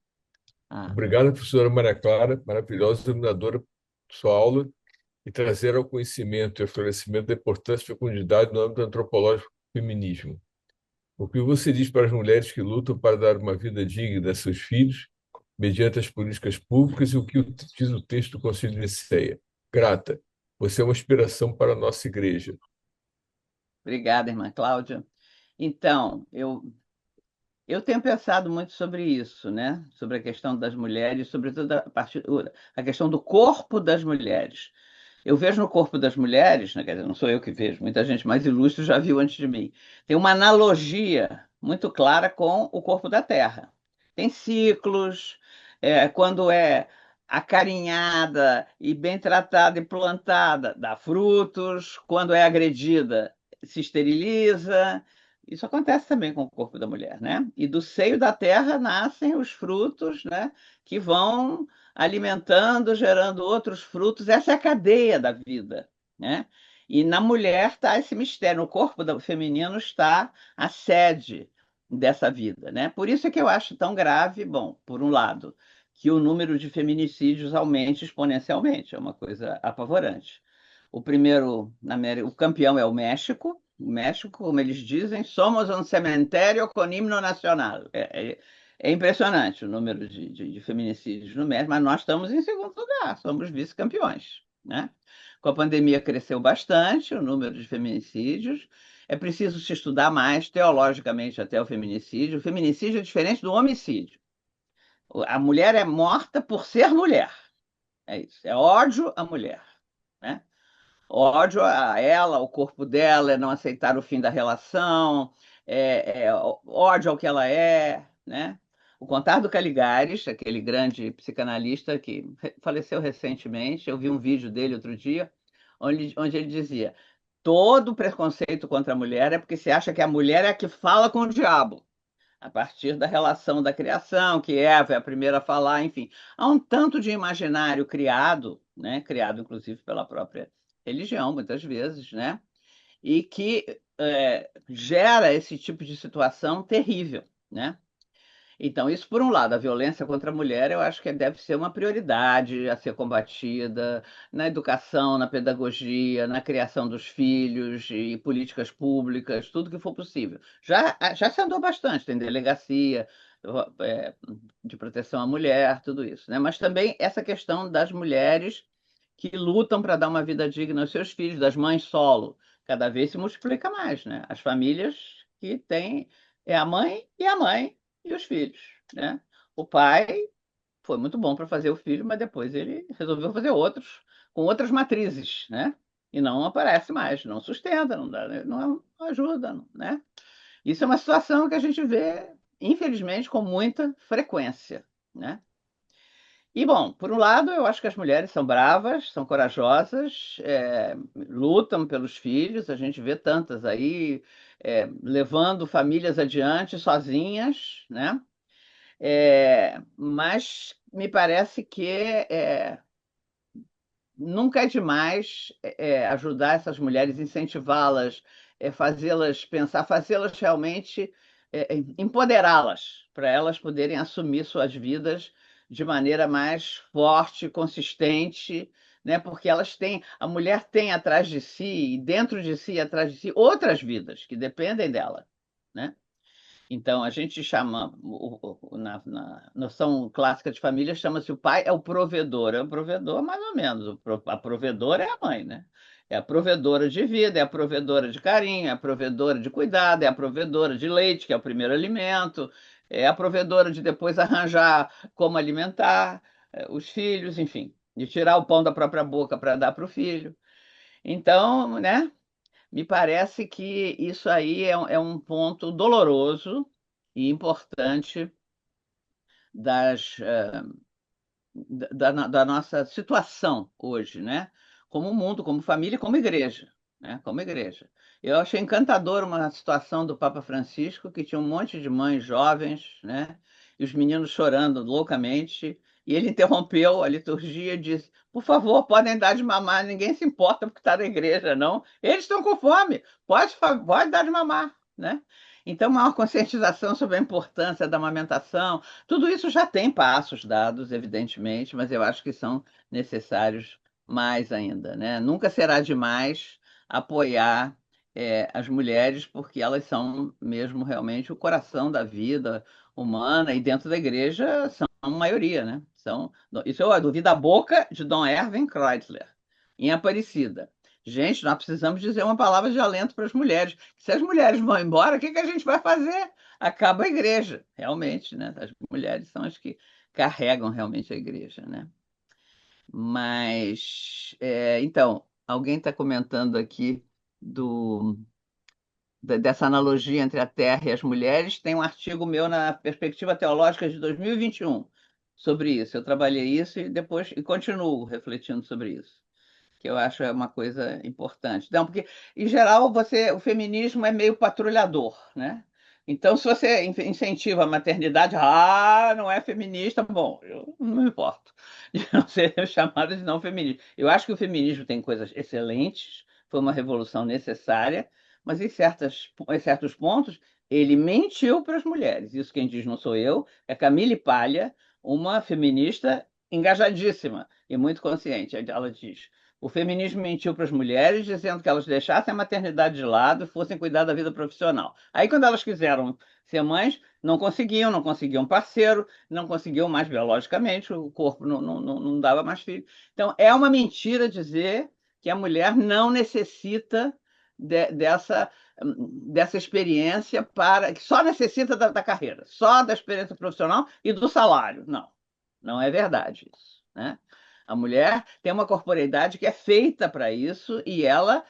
ah. Obrigado, professora Maria Clara, maravilhosa iluminadora de sua aula e trazer ao conhecimento e ao esclarecimento da importância e fecundidade no âmbito antropológico do feminismo. O que você diz para as mulheres que lutam para dar uma vida digna a seus filhos, mediante as políticas públicas, e o que diz o texto do Concílio de Nicéia? Grata, você é uma inspiração para a nossa igreja. Obrigada, irmã Cláudia. Então, eu tenho pensado muito sobre isso, né? Sobre a questão das mulheres, sobretudo a questão do corpo das mulheres. Eu vejo no corpo das mulheres, né? Quer dizer, não sou eu que vejo, muita gente mais ilustre já viu antes de mim. Tem uma analogia muito clara com o corpo da terra. Tem ciclos, quando é acarinhada e bem tratada e plantada, dá frutos, quando é agredida, se esteriliza. Isso acontece também com o corpo da mulher, né? E do seio da terra nascem os frutos, né? Que vão alimentando, gerando outros frutos. Essa é a cadeia da vida, né? E na mulher está esse mistério, no corpo do feminino está a sede dessa vida, né? Por isso é que eu acho tão grave, bom, por um lado, que o número de feminicídios aumente exponencialmente, é uma coisa apavorante. O primeiro, o campeão é o México. O México, como eles dizem, somos um cemitério com himno nacional. É impressionante o número de feminicídios no México, mas nós estamos em segundo lugar, somos vice-campeões, né? Com a pandemia cresceu bastante o número de feminicídios. É preciso se estudar mais teologicamente até o feminicídio. O feminicídio é diferente do homicídio. A mulher é morta por ser mulher. É isso. É ódio à mulher, né? Ódio a ela, ao corpo dela, é não aceitar o fim da relação, ódio ao que ela é, né? O Contar do Caligares, aquele grande psicanalista que faleceu recentemente, eu vi um vídeo dele outro dia, onde ele dizia: todo preconceito contra a mulher é porque se acha que a mulher é a que fala com o diabo, a partir da relação da criação, que Eva é a primeira a falar, enfim. Há um tanto de imaginário criado, né? Criado inclusive pela própria religião, muitas vezes, né? E que gera esse tipo de situação terrível, né? Então, isso por um lado, a violência contra a mulher, eu acho que deve ser uma prioridade a ser combatida na educação, na pedagogia, na criação dos filhos e políticas públicas, tudo que for possível. Já se andou bastante, tem delegacia é, de proteção à mulher, tudo isso, né? Mas também essa questão das mulheres que lutam para dar uma vida digna aos seus filhos, das mães solo, cada vez se multiplica mais, né? As famílias que têm é a mãe e os filhos, né? O pai foi muito bom para fazer o filho, mas depois ele resolveu fazer outros, com outras matrizes, né? E não aparece mais, não sustenta, não dá, não ajuda, né? Isso é uma situação que a gente vê, infelizmente, com muita frequência, né? E, bom, por um lado, eu acho que as mulheres são bravas, são corajosas, lutam pelos filhos, a gente vê tantas aí, levando famílias adiante sozinhas, né? Mas me parece que nunca é demais ajudar essas mulheres, incentivá-las, fazê-las pensar, fazê-las realmente, empoderá-las, para elas poderem assumir suas vidas de maneira mais forte, consistente, né? Porque a mulher tem atrás de si, e dentro de si, e atrás de si, outras vidas que dependem dela, né? Então, a gente chama, na noção clássica de família, chama-se o pai, é o provedor. É o provedor, mais ou menos. A provedora é a mãe, né? É a provedora de vida, é a provedora de carinho, é a provedora de cuidado, é a provedora de leite, que é o primeiro alimento, é a provedora de depois arranjar como alimentar os filhos, enfim, de tirar o pão da própria boca para dar para o filho. Então, né? Me parece que isso aí é um ponto doloroso e importante das, da nossa situação hoje, né? Como mundo, como família e como igreja, né? Como igreja. Eu achei encantador uma situação do Papa Francisco, que tinha um monte de mães jovens, né? E os meninos chorando loucamente, e ele interrompeu a liturgia e disse: por favor, podem dar de mamar, ninguém se importa porque está na igreja, não. Eles estão com fome, pode dar de mamar, né? Então, maior conscientização sobre a importância da amamentação, tudo isso já tem passos dados, evidentemente, mas eu acho que são necessários mais ainda, né? Nunca será demais apoiar as mulheres, porque elas são mesmo realmente o coração da vida humana, e dentro da igreja são a maioria, né? Isso eu duvido da boca de Dom Erwin Kreuzler, em Aparecida. Gente, nós precisamos dizer uma palavra de alento para as mulheres. Se as mulheres vão embora, o que que a gente vai fazer? Acaba a igreja, realmente, né? As mulheres são as que carregam realmente a igreja, né? Mas, então, alguém está comentando aqui dessa analogia entre a Terra e as mulheres. Tem um artigo meu na Perspectiva Teológica de 2021 sobre isso. Eu trabalhei isso e continuo refletindo sobre isso, que eu acho uma coisa importante. Não, porque, em geral, o feminismo é meio patrulhador, né? Então, se você incentiva a maternidade, não é feminista, bom, eu não me importo de não ser chamada de não feminista. Eu acho que o feminismo tem coisas excelentes, foi uma revolução necessária, mas em certos pontos ele mentiu para as mulheres. Isso quem diz não sou eu, é Camille Paglia, uma feminista engajadíssima e muito consciente. Ela diz: o feminismo mentiu para as mulheres, dizendo que elas deixassem a maternidade de lado e fossem cuidar da vida profissional. Aí, quando elas quiseram ser mães, não conseguiam parceiro, não conseguiam mais biologicamente, o corpo não dava mais filho. Então, é uma mentira dizer que a mulher não necessita dessa, dessa experiência para que só necessita da carreira, só da experiência profissional e do salário. Não, não é verdade isso, né? A mulher tem uma corporeidade que é feita para isso e ela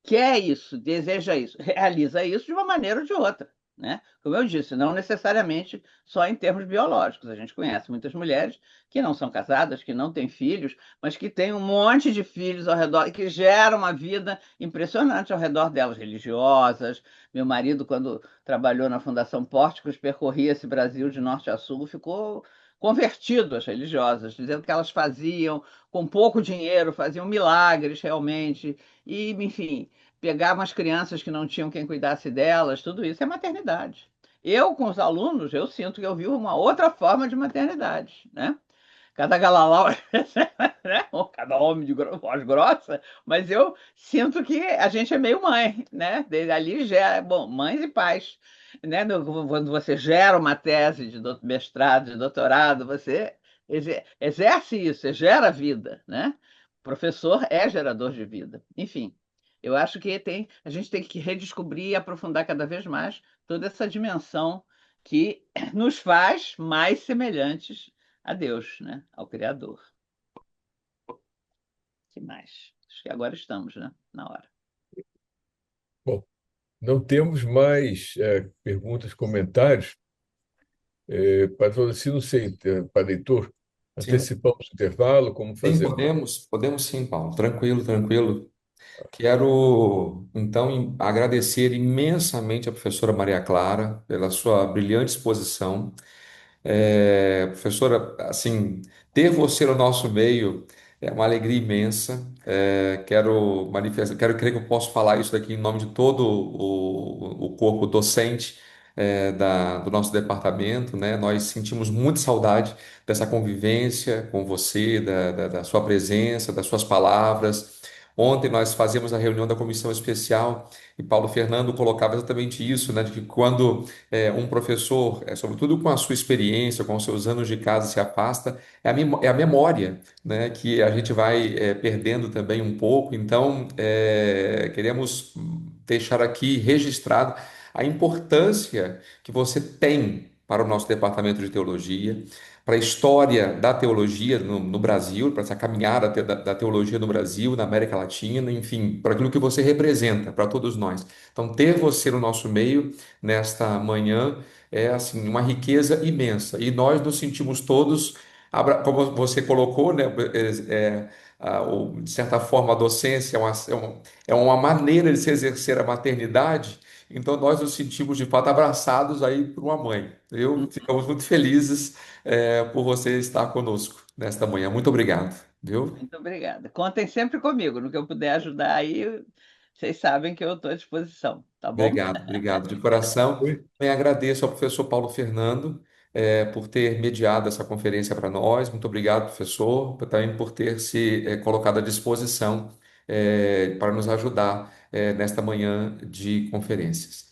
quer isso, deseja isso, realiza isso de uma maneira ou de outra, né? Como eu disse, não necessariamente só em termos biológicos. A gente conhece muitas mulheres que não são casadas, que não têm filhos, mas que têm um monte de filhos ao redor e que geram uma vida impressionante ao redor delas, religiosas. Meu marido, quando trabalhou na Fundação Pórticos, percorria esse Brasil de norte a sul, ficou convertido às religiosas, dizendo que elas faziam com pouco dinheiro, faziam milagres realmente, e, enfim, pegavam as crianças que não tinham quem cuidasse delas, tudo isso é maternidade. Eu, com os alunos, eu sinto que eu vivo uma outra forma de maternidade, né? Cada galalau, né? Ou cada homem de voz grossa, mas eu sinto que a gente é meio mãe, né? Desde ali gera, bom, mães e pais, né? Quando você gera uma tese de mestrado, de doutorado, você exerce isso, você gera vida, né? O professor é gerador de vida. Enfim, eu acho que a gente tem que redescobrir e aprofundar cada vez mais toda essa dimensão que nos faz mais semelhantes a Deus, né? Ao Criador. Que mais? Acho que agora estamos, né? Na hora. Bom, não temos mais perguntas, comentários. Para assim, não sei, para leitor, Sim, antecipamos o intervalo, como sim, fazemos? podemos sim, Paulo. Tranquilo, tranquilo. Quero, então, agradecer imensamente à professora Maria Clara pela sua brilhante exposição. Professora, assim, ter você no nosso meio é uma alegria imensa. Quero manifestar, quero crer que eu posso falar isso daqui em nome de todo o corpo docente, do nosso departamento, né? Nós sentimos muita saudade dessa convivência com você, da sua presença, das suas palavras. Ontem nós fazíamos a reunião da comissão especial e Paulo Fernando colocava exatamente isso, né? De que quando um professor, sobretudo com a sua experiência, com os seus anos de casa, se afasta, é a memória, né, que a gente vai perdendo também um pouco. Então, queremos deixar aqui registrado a importância que você tem para o nosso departamento de teologia, para a história da teologia no Brasil, para essa caminhada da teologia no Brasil, na América Latina, enfim, para aquilo que você representa para todos nós. Então, ter você no nosso meio nesta manhã é assim uma riqueza imensa e nós nos sentimos todos, como você colocou, né, de certa forma a docência é uma maneira de se exercer a maternidade, então nós nos sentimos de fato abraçados aí por uma mãe. Ficamos muito felizes por você estar conosco nesta manhã. Muito obrigado, viu? Muito obrigada. Contem sempre comigo. No que eu puder ajudar aí, vocês sabem que eu estou à disposição, tá bom? Obrigado, obrigado de coração. Oi? Também agradeço ao professor Paulo Fernando por ter mediado essa conferência para nós. Muito obrigado, professor, também por ter se colocado à disposição para nos ajudar nesta manhã de conferências.